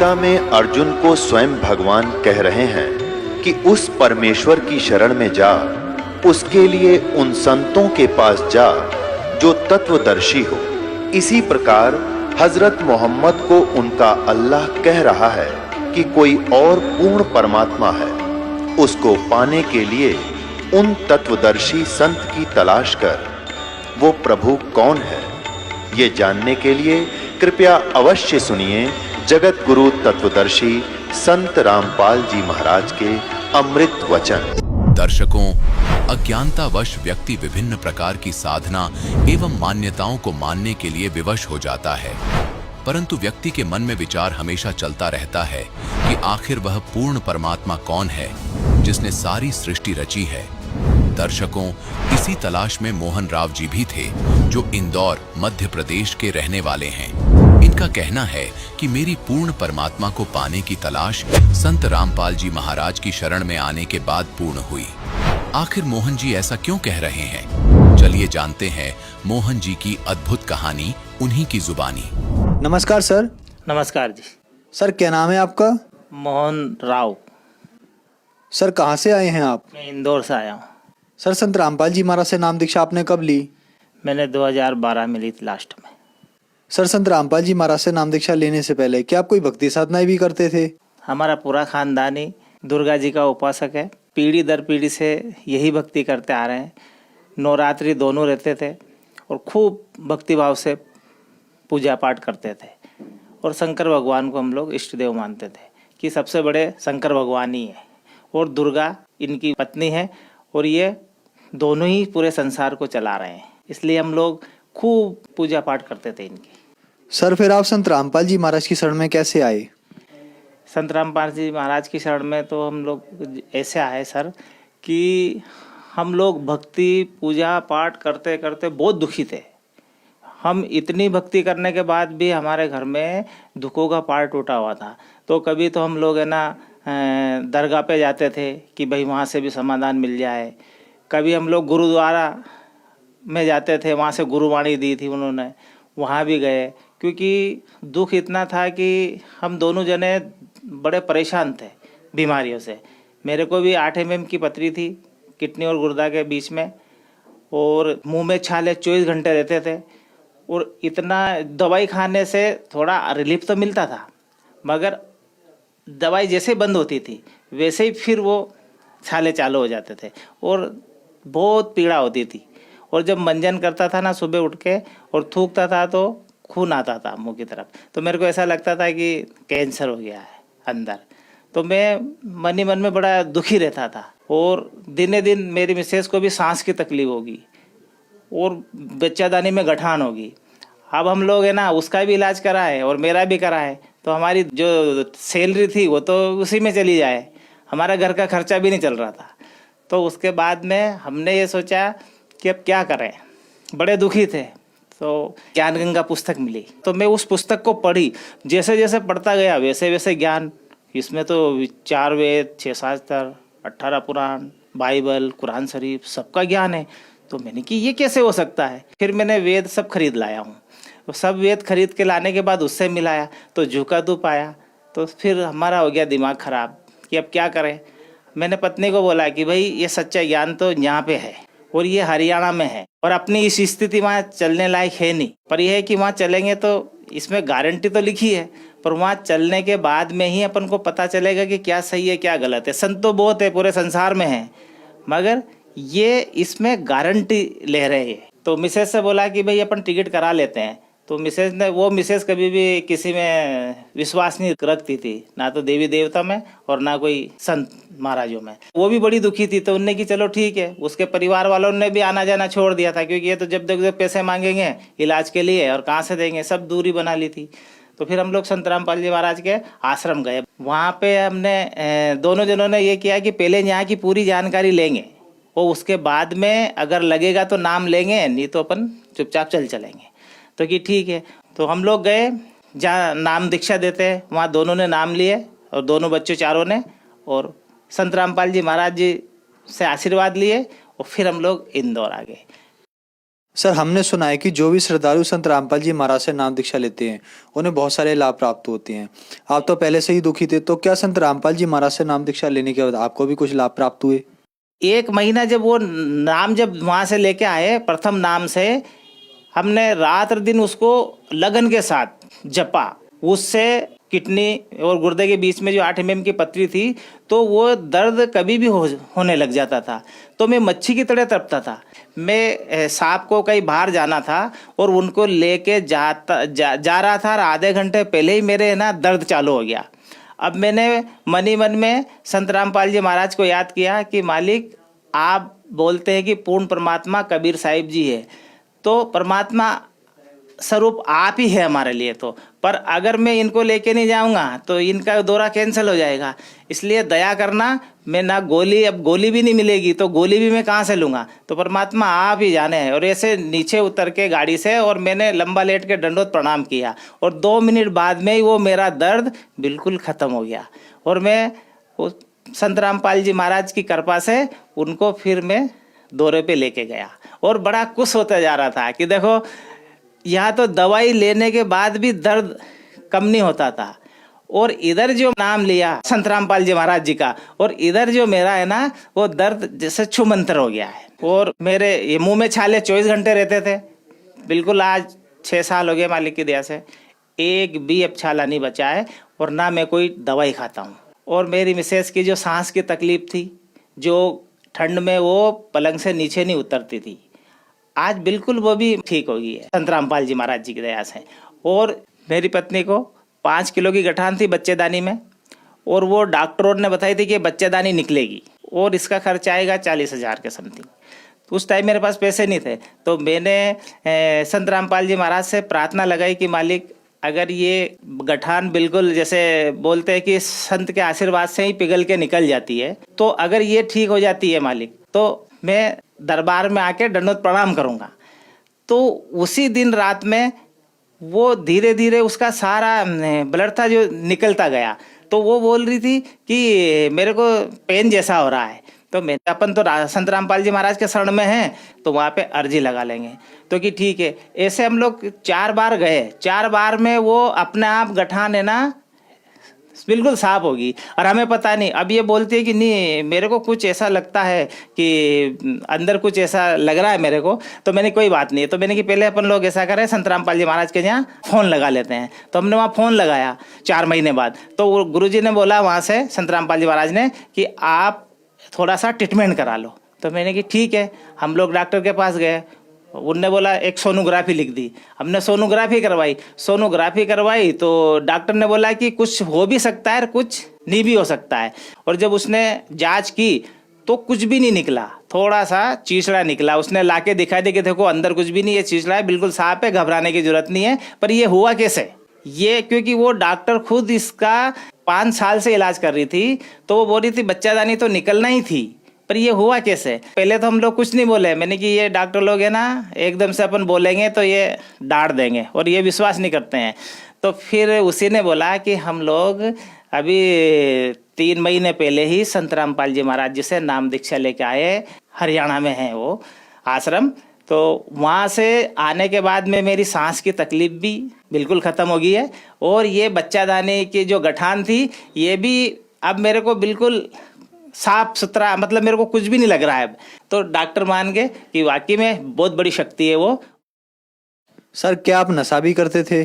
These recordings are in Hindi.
गीता में अर्जुन को स्वयं भगवान कह रहे हैं कि उस परमेश्वर की शरण में जा, उसके लिए उन संतों के पास जा जो तत्वदर्शी हो। इसी प्रकार हजरत मोहम्मद को उनका अल्लाह कह रहा है कि कोई और पूर्ण परमात्मा है, उसको पाने के लिए उन तत्वदर्शी संत की तलाश कर। वो प्रभु कौन है, ये जानने के लिए कृपया अवश्य सुनिए जगत गुरु तत्वदर्शी संत रामपाल जी महाराज के अमृत वचन। दर्शकों, अज्ञानतावश व्यक्ति विभिन्न प्रकार की साधना एवं मान्यताओं को मानने के लिए विवश हो जाता है, परंतु व्यक्ति के मन में विचार हमेशा चलता रहता है कि आखिर वह पूर्ण परमात्मा कौन है जिसने सारी सृष्टि रची है। दर्शकों, इसी तलाश में मोहन राव जी भी थे, जो इंदौर मध्य प्रदेश के रहने वाले हैं। इनका कहना है कि मेरी पूर्ण परमात्मा को पाने की तलाश संत रामपाल जी महाराज की शरण में आने के बाद पूर्ण हुई। आखिर मोहन जी ऐसा क्यों कह रहे हैं? चलिए जानते हैं मोहन जी की अद्भुत कहानी उन्हीं की जुबानी। नमस्कार सर। नमस्कार जी। सर क्या नाम है आपका? मोहन राव। सर कहाँ से आए हैं आप? मैं इंदौर से आया हूँ। सर संत रामपाल जी महाराज से नाम दीक्षा आपने कब ली? मैंने 2012 में ली थी लास्ट में। सर संत रामपाल जी महाराज से नाम दीक्षा लेने से पहले क्या आप कोई भक्ति साधनाएं भी करते थे? हमारा पूरा खानदान ही दुर्गा जी का उपासक है। पीढ़ी दर पीढ़ी से यही भक्ति करते आ रहे हैं। नवरात्रि दोनों रहते थे और खूब भक्तिभाव से पूजा पाठ करते थे। और शंकर भगवान को हम लोग इष्ट देव मानते थे कि सबसे बड़े शंकर भगवान ही है और दुर्गा इनकी पत्नी है और ये दोनों ही पूरे संसार को चला रहे हैं। इसलिए हम लोग खूब पूजा पाठ करते थे इनकी। सर फिर आप संत रामपाल जी महाराज की शरण में कैसे आए? संत रामपाल जी महाराज की शरण में तो हम लोग ऐसे आए सर कि हम लोग भक्ति पूजा पाठ करते करते बहुत दुखी थे। हम इतनी भक्ति करने के बाद भी हमारे घर में दुखों का पार टूटा हुआ था। तो कभी तो हम लोग है ना दरगाह पे जाते थे कि भाई वहाँ से भी समाधान मिल जाए। कभी हम लोग गुरुद्वारा में जाते थे, वहाँ से गुरुवाणी दी थी उन्होंने, वहाँ भी गए। क्योंकि दुख इतना था कि हम दोनों जने बड़े परेशान थे बीमारियों से। मेरे को भी 8 mm की पथरी थी किडनी और गुर्दा के बीच में, और मुंह में छाले 24 घंटे रहते थे। और इतना दवाई खाने से थोड़ा रिलीफ तो मिलता था, मगर दवाई जैसे बंद होती थी वैसे ही फिर वो छाले चालू हो जाते थे और बहुत पीड़ा होती थी। और जब मंजन करता था ना सुबह उठ के और थूकता था तो खून आता था मुंह की तरफ, तो मेरे को ऐसा लगता था कि कैंसर हो गया है अंदर। तो मैं मन ही मन में बड़ा दुखी रहता था। और दिने दिन मेरी मिसेस को भी सांस की तकलीफ होगी और बच्चादानी में गठान होगी। अब हम लोग है ना उसका भी इलाज कराए और मेरा भी कराए, तो हमारी जो सैलरी थी वो तो उसी में चली जाए, हमारा घर का खर्चा भी नहीं चल रहा था। तो उसके बाद में हमने ये सोचा कि अब क्या करें, बड़े दुखी थे। तो ज्ञान गंगा पुस्तक मिली, तो मैं उस पुस्तक को पढ़ी। जैसे जैसे पढ़ता गया वैसे वैसे ज्ञान, इसमें तो 4 वेद, 6 शास्त्र, 18 पुराण, बाइबल, कुरान शरीफ सबका ज्ञान है। तो मैंने कि ये कैसे हो सकता है। फिर मैंने वेद सब खरीद लाया हूँ। तो सब वेद खरीद के लाने के बाद उससे मिलाया तो झुका तू पाया। तो फिर हमारा हो गया दिमाग खराब कि अब क्या करें। मैंने पत्नी को बोला कि भाई ये सच्चा ज्ञान तो यहाँ पे है और ये हरियाणा में है और अपनी इस स्थिति वहाँ चलने लायक है नहीं, पर यह है कि वहाँ चलेंगे तो इसमें गारंटी तो लिखी है, पर वहाँ चलने के बाद में ही अपन को पता चलेगा कि क्या सही है क्या गलत है। संत तो बहुत है पूरे संसार में है, मगर ये इसमें गारंटी ले रहे हैं। तो मिसेज से बोला कि भाई अपन टिकट करा लेते हैं। तो मिसेज कभी भी किसी में विश्वास नहीं रखती थी, ना तो देवी देवता में और ना कोई संत महाराजों में। वो भी बड़ी दुखी थी, तो उनने की चलो ठीक है। उसके परिवार वालों ने भी आना जाना छोड़ दिया था, क्योंकि ये तो जब तक पैसे मांगेंगे इलाज के लिए और कहाँ से देंगे, सब दूरी बना ली थी। तो फिर हम लोग संत रामपाल जी महाराज के आश्रम गए। वहाँ पे हमने दोनों जनों ने ये किया कि पहले यहाँ की पूरी जानकारी लेंगे और उसके बाद में अगर लगेगा तो नाम लेंगे, नहीं तो अपन चुपचाप चलेंगे। तो कि ठीक है। तो हम लोग गए जहाँ नाम दीक्षा देते हैं, वहाँ दोनों ने नाम लिए और दोनों बच्चों चारों ने, और संत रामपाल जी महाराज जी से आशीर्वाद लिए और फिर हम लोग इंदौर आ गए। सर, हमने सुना है कि जो भी श्रद्धालु संत रामपाल जी महाराज से नाम दीक्षा लेते हैं उन्हें बहुत सारे लाभ प्राप्त होते हैं। आप तो पहले से ही दुखी थे, तो क्या संत रामपाल जी महाराज से नाम दीक्षा लेने के बाद आपको भी कुछ लाभ प्राप्त हुए? 1 महीना जब वो नाम जब वहाँ से लेके आए प्रथम नाम से, हमने रात दिन उसको लगन के साथ जपा। उससे किडनी और गुर्दे के बीच में जो 8 mm की पथरी थी, तो वो दर्द कभी भी होने लग जाता था। तो मैं मच्छी की तरह तड़पता था। मैं सांप को कहीं बाहर जाना था और उनको लेके जा रहा था, और आधे घंटे पहले ही मेरे ना दर्द चालू हो गया। अब मैंने मन ही मन में संत रामपाल जी महाराज को याद किया कि मालिक, आप बोलते हैं कि पूर्ण परमात्मा कबीर साहिब जी है, तो परमात्मा स्वरूप आप ही है हमारे लिए। तो पर अगर मैं इनको लेके नहीं जाऊंगा तो इनका दौरा कैंसिल हो जाएगा, इसलिए दया करना। मैं ना गोली, अब गोली भी नहीं मिलेगी तो गोली भी मैं कहाँ से लूँगा, तो परमात्मा आप ही जाने हैं। और ऐसे नीचे उतर के गाड़ी से, और मैंने लंबा लेट के दंडोत प्रणाम किया, और 2 मिनट बाद में ही वो मेरा दर्द बिल्कुल ख़त्म हो गया। और मैं संत रामपाल जी महाराज की कृपा से उनको फिर मैं दौरे पे लेके गया, और बड़ा खुश होता जा रहा था कि देखो, यहाँ तो दवाई लेने के बाद भी दर्द कम नहीं होता था, और इधर जो नाम लिया संत रामपाल जी महाराज जी का, और इधर जो मेरा है ना, वो दर्द जैसे छूमंतर हो गया है। और मेरे ये मुंह में छाले 24 घंटे रहते थे, बिल्कुल आज 6 साल हो गए मालिक की दया से, एक भी अब छाला नहीं बचा है, और ना मैं कोई दवाई खाता हूँ। और मेरी मिसेस की जो सांस की तकलीफ थी, जो ठंड में वो पलंग से नीचे नहीं उतरती थी, आज बिल्कुल वो भी ठीक हो गई है संत रामपाल जी महाराज जी की दया से। और मेरी पत्नी को 5 किलो की गठान थी बच्चेदानी में, और वो डॉक्टरों ने बताई थी कि बच्चेदानी निकलेगी, और इसका खर्च आएगा 40,000 के समथिंग। तो उस टाइम मेरे पास पैसे नहीं थे, तो मैंने संत रामपाल जी महाराज से प्रार्थना लगाई कि मालिक, अगर ये गठान बिल्कुल जैसे बोलते हैं कि संत के आशीर्वाद से ही पिघल के निकल जाती है, तो अगर ये ठीक हो जाती है मालिक, तो मैं दरबार में आके दंडोत प्रणाम करूँगा। तो उसी दिन रात में वो धीरे धीरे उसका सारा ब्लड था जो निकलता गया। तो वो बोल रही थी कि मेरे को पेन जैसा हो रहा है, तो मैं अपन तो संत रामपाल जी महाराज के शरण में हैं, तो वहाँ पे अर्जी लगा लेंगे। तो कि ठीक है। ऐसे हम लोग 4 बार गए, 4 बार में वो अपने आप गठान है ना बिल्कुल साफ होगी। और हमें पता नहीं, अब ये बोलती है कि नहीं, मेरे को कुछ ऐसा लगता है कि अंदर कुछ ऐसा लग रहा है मेरे को। तो मैंने कोई बात नहीं है, तो मैंने कि पहले अपन लोग ऐसा करें, संत रामपाल जी महाराज के यहाँ फ़ोन लगा लेते हैं। तो हमने वहाँ फ़ोन लगाया 4 महीने बाद। तो गुरुजी ने बोला वहाँ से संत रामपाल जी महाराज ने कि आप थोड़ा सा ट्रीटमेंट करा लो। तो मैंने कि ठीक है। हम लोग डॉक्टर के पास गए, उनने बोला एक सोनोग्राफी लिख दी। हमने सोनोग्राफी करवाई तो डॉक्टर ने बोला कि कुछ हो भी सकता है और कुछ नहीं भी हो सकता है। और जब उसने जांच की तो कुछ भी नहीं निकला, थोड़ा सा चीचड़ा निकला। उसने लाके दिखा दिया कि देखो अंदर कुछ भी नहीं है, चीचड़ा है, बिल्कुल साफ है, घबराने की जरूरत नहीं है। पर ये हुआ कैसे, ये क्योंकि वो डॉक्टर खुद इसका 5 साल से इलाज कर रही थी, तो वो बोल रही थी बच्चादानी तो निकलना ही थी, पर ये हुआ कैसे। पहले तो हम लोग कुछ नहीं बोले। मैंने कि ये डॉक्टर लोग है ना, एकदम से अपन बोलेंगे तो ये डांट देंगे और ये विश्वास नहीं करते हैं। तो फिर उसी ने बोला कि हम लोग अभी 3 महीने पहले ही संत रामपाल जी महाराज जी से नाम दीक्षा लेके आए, हरियाणा में है वो आश्रम। तो वहाँ से आने के बाद में मेरी सांस की तकलीफ भी बिल्कुल ख़त्म हो गई है, और ये बच्चादानी की जो गठान थी ये भी अब मेरे को बिल्कुल साफ सुथरा, मतलब मेरे को कुछ भी नहीं लग रहा है अब। तो डॉक्टर मान गए कि वाकई में बहुत बड़ी शक्ति है वो। सर, क्या आप नशा भी करते थे?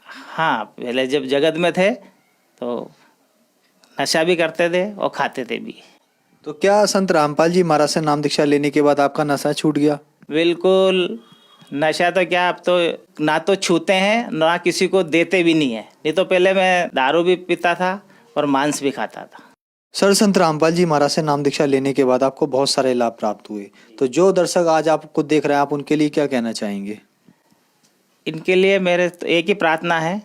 हाँ, पहले जब जगत में थे तो नशा भी करते थे और खाते थे भी। तो क्या संत रामपाल जी महाराज से नाम दीक्षा लेने के बाद आपका नशा छूट गया? बिल्कुल। नशा तो क्या, अब तो ना तो छूते हैं ना किसी को देते भी नहीं है। नहीं तो पहले मैं दारू भी पीता था और मांस भी खाता था। सर, संत रामपाल जी महाराज से नाम दीक्षा लेने के बाद आपको बहुत सारे लाभ प्राप्त हुए, तो जो दर्शक आज आपको देख रहे हैं, आप उनके लिए क्या कहना चाहेंगे? इनके लिए मेरे तो एक ही प्रार्थना है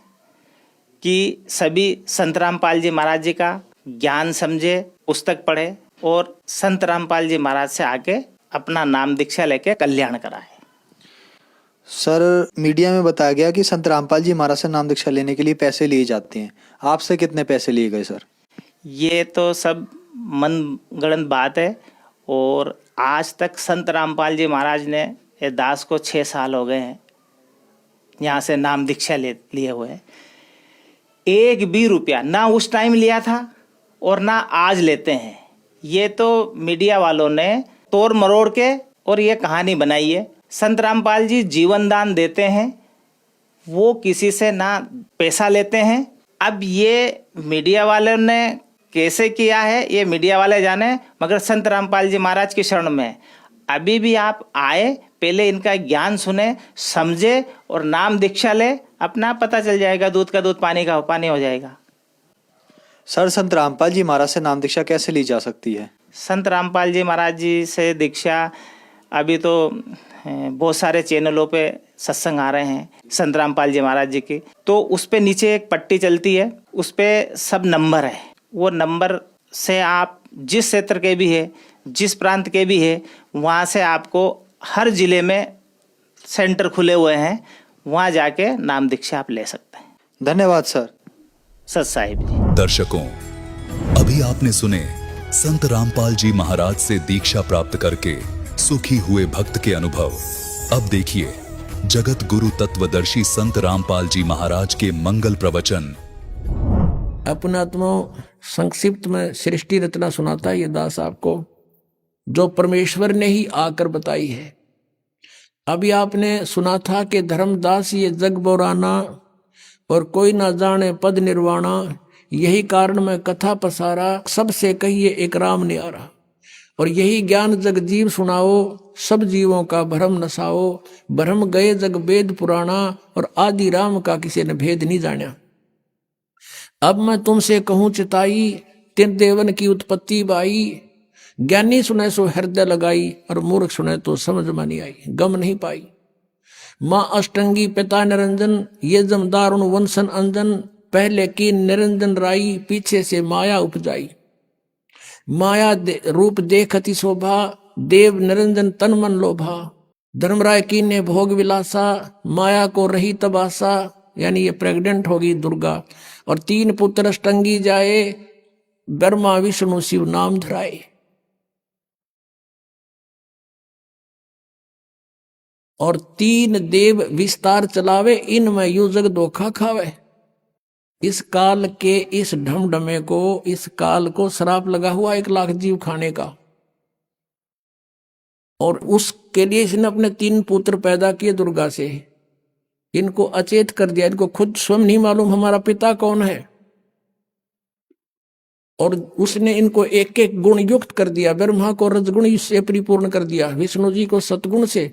कि सभी संत रामपाल जी महाराज जी का ज्ञान समझे, पुस्तक पढ़े और संत रामपाल जी महाराज से आके अपना नाम दीक्षा लेके कल्याण कराए। सर, मीडिया में बताया गया कि संत रामपाल जी महाराज से नाम दीक्षा लेने के लिए पैसे लिए जाते हैं, आपसे कितने पैसे लिए गए सर? ये तो सब मनगढ़ंत बात है, और आज तक संत रामपाल जी महाराज ने ये दास को 6 साल हो गए हैं यहाँ से नाम दीक्षा लिए हुए। एक भी रुपया ना उस टाइम लिया था और ना आज लेते हैं। ये तो मीडिया वालों ने तोड़ मरोड़ के और ये कहानी बनाई है। संत रामपाल जी जीवन दान देते हैं, वो किसी से ना पैसा लेते हैं। अब ये मीडिया वालों ने कैसे किया है ये मीडिया वाले जाने, मगर संत रामपाल जी महाराज की शरण में अभी भी आप आए, पहले इनका ज्ञान सुने, समझे और नाम दीक्षा ले, अपना पता चल जाएगा, दूध का दूध पानी का पानी हो जाएगा। सर, संत रामपाल जी महाराज से नाम दीक्षा कैसे ली जा सकती है? संत रामपाल जी महाराज जी से दीक्षा अभी तो बहुत सारे चैनलों पे सत्संग आ रहे हैं संत रामपाल जी महाराज जी की, तो उस पे नीचे एक पट्टी चलती है, उस पे सब नंबर है। वो नंबर से आप जिस क्षेत्र के भी है, जिस प्रांत के भी है, वहाँ से आपको हर जिले में सेंटर खुले हुए हैं, वहाँ जाके नाम दीक्षा आप ले सकते हैं। धन्यवाद सर। सत साहिब जी। दर्शकों, अभी आपने सुने संत रामपाल जी महाराज से दीक्षा प्राप्त करके सुखी हुए भक्त के अनुभव। अब देखिए जगत गुरु तत्वदर्शी संत रामपाल जी महाराज के मंगल प्रवचन। अपनात्मा संक्षिप्त में सृष्टि रचना सुनाता है ये दास आपको, जो परमेश्वर ने ही आकर बताई है। अभी आपने सुना था कि धर्मदास ये जग बोराना और कोई ना जाने पद निर्वाणा, यही कारण मैं कथा पसारा, सबसे कहिए एक राम न्यारा। और यही ज्ञान जग जीव सुनाओ, सब जीवों का भ्रम नसाओ, भ्रम गए जग वेद पुराना, और आदि राम का किसी ने भेद नहीं जाना। अब मैं तुमसे कहूं चिताई, तिन देवन की उत्पत्ति बाई, ज्ञानी सुने सो हृदय लगाई, और मूर्ख सुने तो समझ में नहीं आई, गम नहीं पाई। माँ अष्टंगी पिता निरंजन, ये जमदार उन वंशन अंजन, पहले की निरंजन राई, पीछे से माया उपजाई। माया रूप देखती शोभा, देव निरंजन तन मन लोभा। धर्मराय की ने भोग विलासा, माया को रही तबासा, यानी ये प्रेग्नेंट होगी दुर्गा। और 3 पुत्र अष्टंगी जाए, ब्रह्मा विष्णु शिव नाम धराए। और 3 देव विस्तार चलावे, इनमें यू जग धोखा खावे। इस काल के इस ढमढमे को, इस काल को श्राप लगा हुआ 1 लाख जीव खाने का। और उसके लिए इसने अपने 3 पुत्र पैदा किए दुर्गा से। इनको अचेत कर दिया, इनको खुद स्वयं नहीं मालूम हमारा पिता कौन है। और उसने इनको एक एक गुण युक्त कर दिया। ब्रह्मा को रजगुण से परिपूर्ण कर दिया, विष्णु जी को सतगुण से,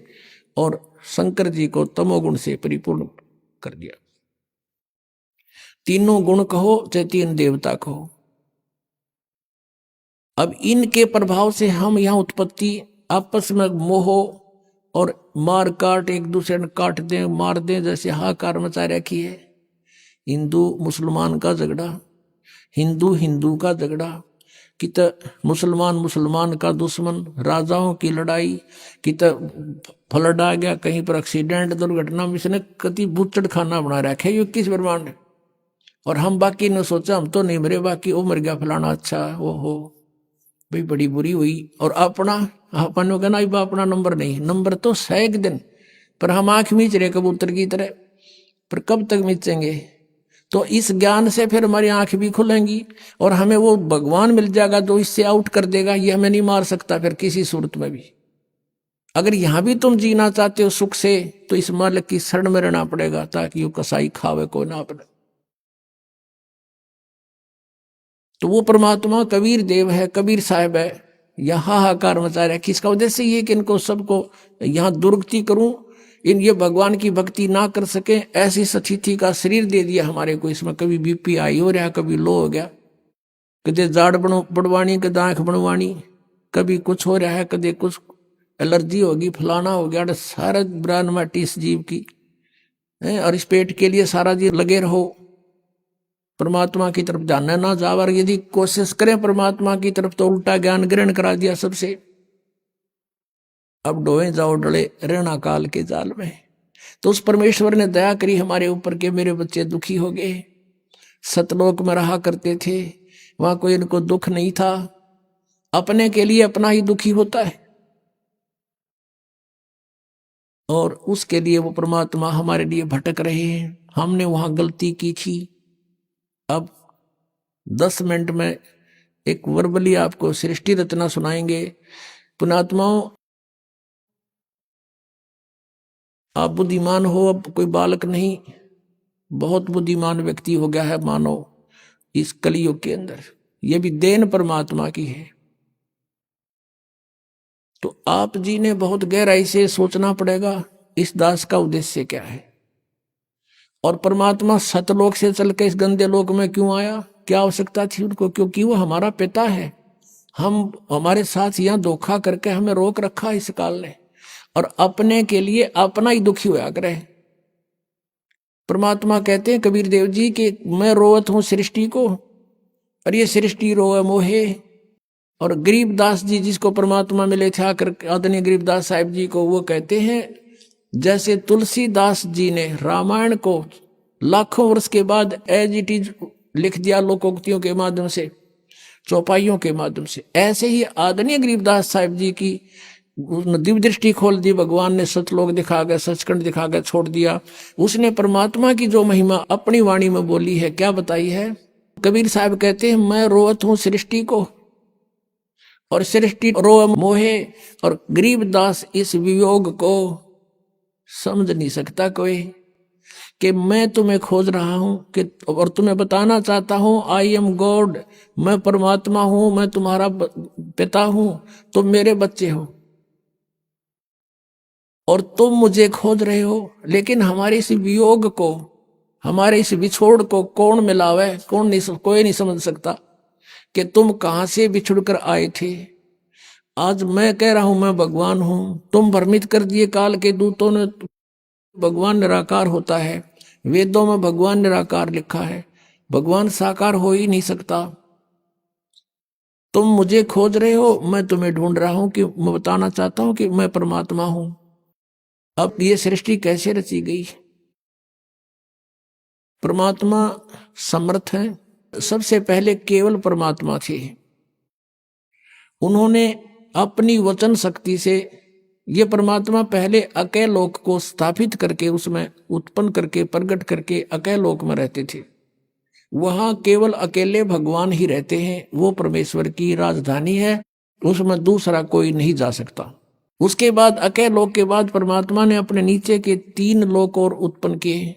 और शंकर जी को तमोगुण से परिपूर्ण कर दिया। तीनों गुण कहो चाहे 3 देवता कहो। अब इनके प्रभाव से हम यहाँ उत्पत्ति, आपस में मोह और मार काट, एक दूसरे ने काट दें मार दें, जैसे हाहाकार मचा रखी है। हिंदू मुसलमान का झगड़ा, हिंदू हिंदू का झगड़ा, कि त मुसलमान मुसलमान का दुश्मन, राजाओं की लड़ाई, कि त फ्लड आ गया, कहीं पर एक्सीडेंट दुर्घटना में इसने कति बुचड़ खाना बना रखा है। ये किस ब्रह्मांड। और हम बाकी ने सोचा हम तो नहीं मरे, बाकी वो मर गया फलाना, अच्छा वो हो भाई बड़ी बुरी हुई। और अपना अपन कहना अपना नंबर नहीं, नंबर तो 100 दिन, पर हम आंख मीच रहे कबूतर की तरह, पर कब तक मीचेंगे। तो इस ज्ञान से फिर हमारी आंख भी खुलेंगी और हमें वो भगवान मिल जाएगा जो इससे आउट कर देगा। ये हमें नहीं मार सकता फिर किसी सूरत में भी। अगर यहां भी तुम जीना चाहते हो सुख से, तो इस मालिक की शरण में रहना पड़ेगा, ताकि वो कसाई खावे को ना पड़े। तो वो परमात्मा कबीर देव है, कबीर साहब है। यहाँ हाहाकार मचा रहा है। किसका उद्देश्य ये कि इनको सबको यहाँ दुर्गति करूं, इन ये भगवान की भक्ति ना कर सके, ऐसी स्थिति का शरीर दे दिया हमारे को। इसमें कभी बीपी हाई हो रहा, कभी लो हो गया, कदे जाड़ बढ़वानी, कदे आंख बढ़वानी, कभी कुछ हो रहा है, कदे कुछ एलर्जी होगी, फलाना हो गया। सारा ब्राह्मणाटी इस जीव की है। और इस पेट के लिए सारा जीव लगे रहो, परमात्मा की तरफ जाना ना जाओ। और यदि कोशिश करें परमात्मा की तरफ, तो उल्टा ज्ञान ग्रहण करा दिया सबसे। अब डोए जाओ डले रहना काल के जाल में। तो उस परमेश्वर ने दया करी हमारे ऊपर के मेरे बच्चे दुखी हो गए। सतलोक में रहा करते थे, वहां कोई इनको दुख नहीं था। अपने के लिए अपना ही दुखी होता है। और उसके लिए वो परमात्मा हमारे लिए भटक रहे हैं। हमने वहां गलती की थी। अब 10 मिनट में एक वर्बली आपको सृष्टि रचना सुनाएंगे। पुणात्माओं, आप बुद्धिमान हो, अब कोई बालक नहीं, बहुत बुद्धिमान व्यक्ति हो गया है मानव इस कलयुग के अंदर। ये भी देन परमात्मा की है। तो आप जी ने बहुत गहराई से सोचना पड़ेगा इस दास का उद्देश्य क्या है, और परमात्मा सतलोक से चल के इस गंदे लोक में क्यों आया, क्या आवश्यकता थी उनको, क्योंकि वो हमारा पिता है। हम हमारे साथ यहाँ धोखा करके हमें रोक रखा इस काल ने, और अपने के लिए अपना ही दुखी होया करे। परमात्मा कहते हैं कबीर देव जी कि मैं रोवत हूं सृष्टि को, और ये सृष्टि रोए मोहे। और गरीबदास जी जिसको परमात्मा मिले थे आकर, आदरणीय गरीबदास साहिब जी को, वो कहते हैं जैसे तुलसीदास जी ने रामायण को लाखों वर्ष के बाद एज इट इज लिख दिया लोकोक्तियों के माध्यम से, चौपाइयों के माध्यम से, ऐसे ही आदरणीय गरीबदास साहिब जी की दिव्य दृष्टि खोल दी भगवान ने। सतलोक दिखा गए, सचखंड दिखा गए, छोड़ दिया। उसने परमात्मा की जो महिमा अपनी वाणी में बोली है, क्या बताई है। कबीर साहब कहते हैं मैं रोवत हूं सृष्टि को, और सृष्टि रोए मोहे। और गरीबदास इस वियोग को समझ नहीं सकता कोई, कि मैं तुम्हें खोज रहा हूं कि, और तुम्हें बताना चाहता हूं आई एम गॉड, मैं परमात्मा हूं, मैं तुम्हारा पिता हूं, तुम मेरे बच्चे हो, और तुम मुझे खोज रहे हो। लेकिन हमारे इस वियोग को, हमारे इस विछोड़ को कौन मिलावे, कोई नहीं समझ सकता कि तुम कहां से बिछुड़ कर आए थे। आज मैं कह रहा हूं मैं भगवान हूं, तुम भ्रमित कर दिए काल के दूतों ने। भगवान निराकार होता है, वेदों में भगवान निराकार लिखा है, भगवान साकार हो ही नहीं सकता। तुम मुझे खोज रहे हो, मैं तुम्हें ढूंढ रहा हूं, कि मैं बताना चाहता हूं कि मैं परमात्मा हूं। अब ये सृष्टि कैसे रची गई। परमात्मा समर्थ है। सबसे पहले केवल परमात्मा थे, उन्होंने अपनी वचन शक्ति से ये परमात्मा पहले अकय लोक को स्थापित करके, उसमें उत्पन्न करके, प्रकट करके अकय लोक में रहते थे। वहां केवल अकेले भगवान ही रहते हैं, वो परमेश्वर की राजधानी है, उसमें दूसरा कोई नहीं जा सकता। उसके बाद अकय लोक के बाद परमात्मा ने अपने नीचे के 3 लोक और उत्पन्न किए।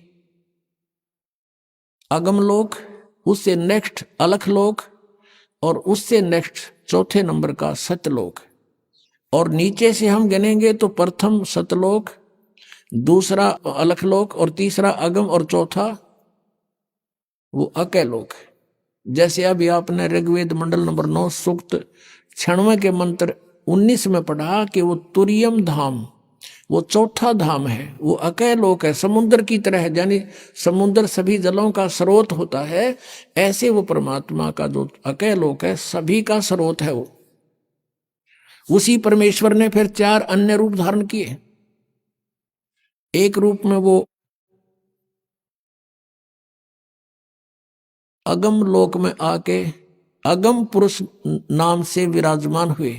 अगम लोक, उससे नेक्स्ट अलख लोक, और उससे नेक्स्ट चौथे नंबर का सतलोक। और नीचे से हम गिनेंगे तो प्रथम सतलोक, दूसरा अलखलोक, और तीसरा अगम, और चौथा वो अकय लोक। जैसे अभी आपने ऋग्वेद मंडल नंबर 9 सूक्त 96 के मंत्र 19 में पढ़ा कि वो तुरियम धाम, वो चौथा धाम है, वो अकय लोक है, समुद्र की तरह है। यानी समुद्र सभी जलों का स्रोत होता है, ऐसे वो परमात्मा का जो अकय लोक है सभी का स्रोत है। वो उसी परमेश्वर ने फिर 4 अन्य रूप धारण किए। एक रूप में वो अगम लोक में आके अगम पुरुष नाम से विराजमान हुए,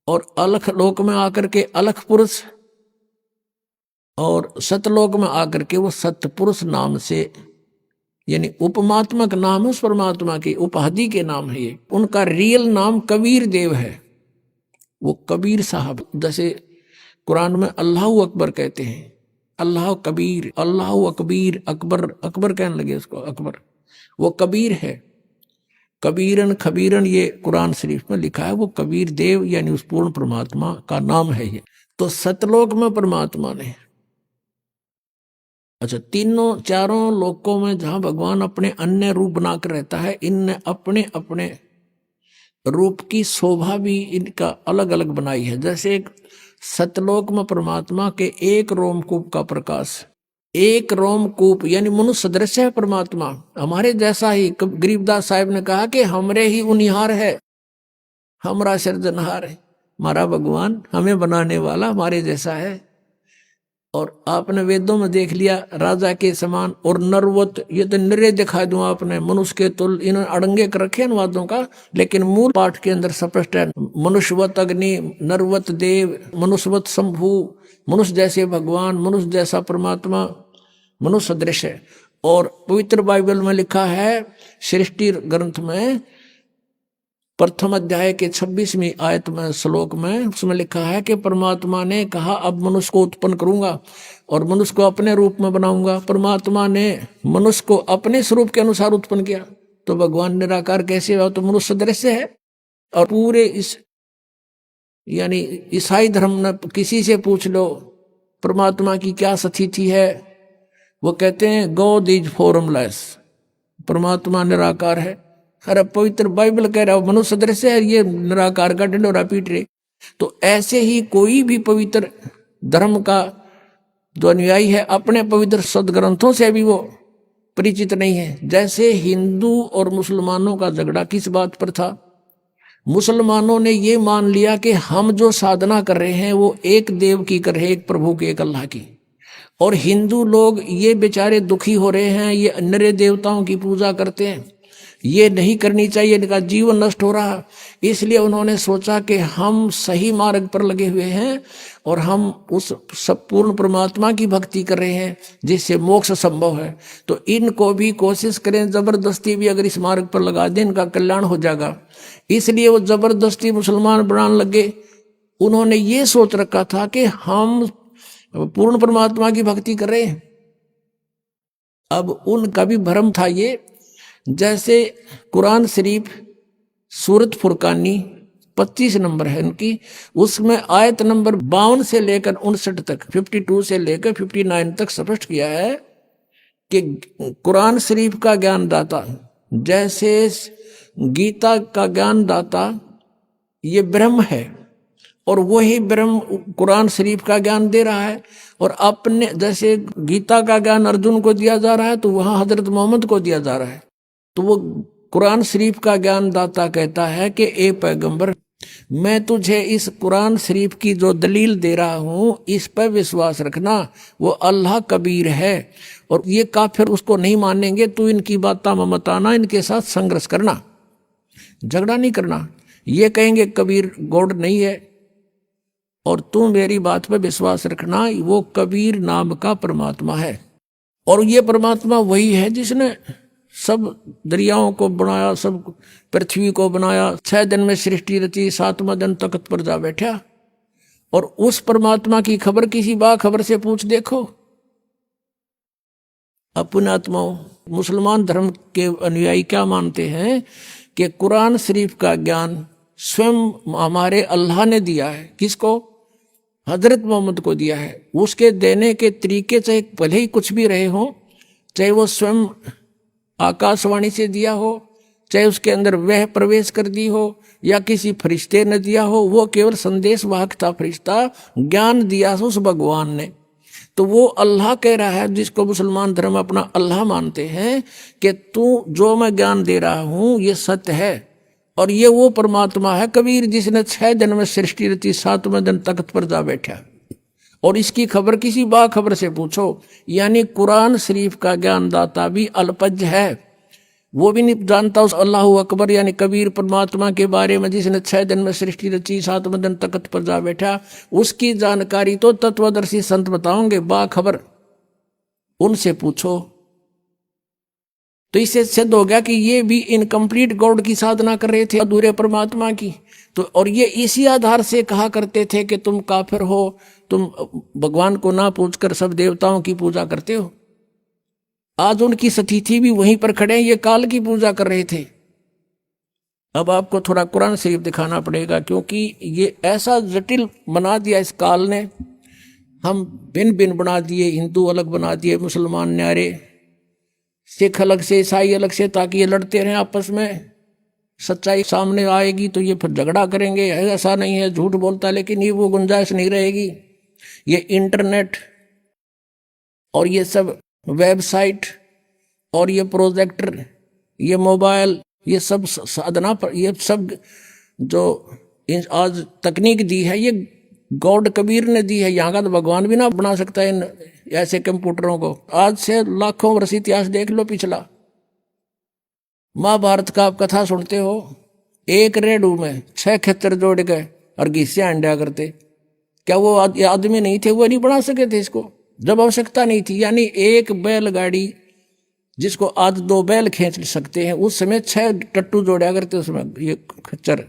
और अलख लोक में आकर के अलख पुरुष, और सतलोक में आकर के वो सतपुरुष नाम से, यानी उपमात्मक नाम है उस परमात्मा की, उपाधि के नाम है ये। उनका रियल नाम कबीर देव है, वो कबीर साहब। जैसे कुरान में अल्लाह अकबर कहते हैं, अल्लाह कबीर, अल्लाह अकबीर, अकबर, अकबर कहने लगे उसको अकबर, वो कबीर है। कबीरन खबीरन ये कुरान शरीफ में लिखा है, वो कबीर देव यानी उस पूर्ण परमात्मा का नाम है ये। तो सतलोक में परमात्मा ने, अच्छा, तीनों चारों लोकों में जहां भगवान अपने अन्य रूप बनाकर रहता है, इनने अपने अपने रूप की शोभा भी इनका अलग अलग बनाई है। जैसे एक सतलोक में परमात्मा के एक रोमकूप का प्रकाश, एक रोमकूप यानी मनुष्य सदृश है परमात्मा, हमारे जैसा ही। गरीबदास साहिब ने कहा कि हमरे ही उनिहार है, हमारा सृजनहार है, हमारा भगवान हमें बनाने वाला हमारे जैसा है। और आपने वेदों में देख लिया राजा के समान और नरवत, ये तो निरे दिखा दूं आपने, मनुष्य के तुल, इन्होंने अड़ंगे कर रखे अनुवादों का, लेकिन मूल पाठ के अंदर स्पष्ट है, मनुष्यवत अग्नि, नरवत देव, मनुष्यवत शंभु, मनुष्य जैसे भगवान, मनुष्य जैसा परमात्मा, मनुष्य सदृश है। और पवित्र बाइबल में लिखा है, सृष्टि ग्रंथ में प्रथम अध्याय के 26वीं आयत में श्लोक में उसमें लिखा है कि परमात्मा ने कहा अब मनुष्य को उत्पन्न करूंगा और मनुष्य को अपने रूप में बनाऊंगा। परमात्मा ने मनुष्य को अपने स्वरूप के अनुसार उत्पन्न किया, तो भगवान निराकार कैसे हुआ? तो मनुष्य सदृश है। और पूरे इस यानी ईसाई धर्म में किसी से पूछ लो परमात्मा की क्या स्थिति है, वो कहते हैं गॉड इज फॉर्मलेस, परमात्मा निराकार है। अरे पवित्र बाइबल कह रहा है मनुष्य सदृश है, ये निराकार का ढिंढोरा पीट रहे। तो ऐसे ही कोई भी पवित्र धर्म का जो अनुयायी है अपने पवित्र सदग्रंथों से भी वो परिचित नहीं है। जैसे हिंदू और मुसलमानों का झगड़ा किस बात पर था? मुसलमानों ने ये मान लिया कि हम जो साधना कर रहे हैं वो एक देव की कर रहे हैं, एक प्रभु की, एक अल्लाह की। और हिंदू लोग ये बेचारे दुखी हो रहे हैं, ये अन्य देवताओं की पूजा करते हैं, ये नहीं करनी चाहिए, इनका जीवन नष्ट हो रहा। इसलिए उन्होंने सोचा कि हम सही मार्ग पर लगे हुए हैं और हम उस सब पूर्ण परमात्मा की भक्ति कर रहे हैं जिससे मोक्ष संभव है। तो इनको भी कोशिश करें, जबरदस्ती भी अगर इस मार्ग पर लगा दें इनका कल्याण हो जाएगा। इसलिए वो जबरदस्ती मुसलमान बनाने लगे। उन्होंने ये सोच रखा था कि हम पूर्ण परमात्मा की भक्ति कर रहे हैं। अब उनका भी भ्रम था ये। जैसे कुरान शरीफ सूरत फुरकानी 25 नंबर है उनकी, उसमें आयत नंबर 52 से लेकर 59 तक, 52 से लेकर 59 तक स्पष्ट किया है कि कुरान शरीफ का ज्ञान दाता जैसे गीता का ज्ञान दाता ये ब्रह्म है और वही ब्रह्म कुरान शरीफ का ज्ञान दे रहा है। और अपने जैसे गीता का ज्ञान अर्जुन को दिया जा रहा है तो वहां हजरत मोहम्मद को दिया जा रहा है। तो वो कुरान शरीफ का ज्ञान दाता कहता है कि ए पैगंबर, मैं तुझे इस कुरान शरीफ की जो दलील दे रहा हूं इस पर विश्वास रखना, वो अल्लाह कबीर है और ये काफिर उसको नहीं मानेंगे, तू इनकी बातों में मत आना, इनके साथ संघर्ष करना, झगड़ा नहीं करना। ये कहेंगे कबीर गॉड नहीं है और तू मेरी बात पर विश्वास रखना, वो कबीर नाम का परमात्मा है। और ये परमात्मा वही है जिसने सब दरियाओं को बनाया, सब पृथ्वी को बनाया, 6 दिन में सृष्टि रची, 7वां दिन तख्त पर जा बैठा। और उस परमात्मा की खबर किसी बाखबर से पूछ देखो। अपने आत्माओं, मुसलमान धर्म के अनुयायी क्या मानते हैं कि कुरान शरीफ का ज्ञान स्वयं हमारे अल्लाह ने दिया है। किसको? हजरत मोहम्मद को दिया है। उसके देने के तरीके चाहे भले ही कुछ भी रहे हो, चाहे वो स्वयं आकाशवाणी से दिया हो, चाहे उसके अंदर वह प्रवेश कर दी हो या किसी फरिश्ते ने दिया हो, वो केवल संदेश वाहक था, फरिश्ता ज्ञान दिया उस भगवान ने। तो वो अल्लाह कह रहा है, जिसको मुसलमान धर्म अपना अल्लाह मानते हैं, कि तू जो मैं ज्ञान दे रहा हूं ये सत्य है। और ये वो परमात्मा है कबीर जिसने 6 दिन में सृष्टि रची, 7वें दिन तख्त पर जा बैठा। और इसकी खबर किसी बाखबर से पूछो। यानी कुरान शरीफ का ज्ञान दाता भी अल्पज्ञ है, वो भी नहीं जानता उस अल्लाह अकबर यानी कबीर परमात्मा के बारे में जिसने 6 दिन में सृष्टि रची, 7वें दिन तख्त पर जा बैठा। उसकी जानकारी तो तत्वदर्शी संत बताओगे, बाखबर, उनसे पूछो। तो इससे सिद्ध हो गया कि ये भी इनकम्प्लीट गॉड की साधना कर रहे थे, अधूरे परमात्मा की। तो और ये इसी आधार से कहा करते थे कि तुम काफिर हो, तुम भगवान को ना पूछकर सब देवताओं की पूजा करते हो। आज उनकी स्थिति भी वहीं पर खड़े हैं, ये काल की पूजा कर रहे थे। अब आपको थोड़ा कुरान शरीफ दिखाना पड़ेगा, क्योंकि ये ऐसा जटिल बना दिया इस काल ने। हम भिन्न भिन्न बना दिए, हिंदू अलग बना दिए, मुसलमान न्यारे, सिख अलग से, ईसाई अलग से, ताकि ये लड़ते रहें आपस में। सच्चाई सामने आएगी तो ये फिर झगड़ा करेंगे, ऐसा नहीं है, झूठ बोलता, लेकिन ये वो गुंजाइश नहीं रहेगी। ये इंटरनेट और ये सब वेबसाइट और ये प्रोजेक्टर, ये मोबाइल, ये सब साधना पर, ये सब जो आज तकनीक दी है, ये गॉड कबीर ने दी है, यहाँ का तो भगवान भी ना बना सकता है इन ऐसे कंप्यूटरों को। आज से लाखों वर्ष इतिहास देख लो पिछला। महाभारत का आप कथा सुनते हो, एक रेडू में 6 खेतर जोड़ गए और घिस्से अंडा करते। क्या वो आदमी नहीं थे, वो नहीं बना सके थे इसको जब आवश्यकता नहीं थी। यानी एक बैलगाड़ी जिसको आज 2 बैल खींच सकते हैं, उस समय 6 टट्टू जोड़ा करते उसमें, ये खच्चर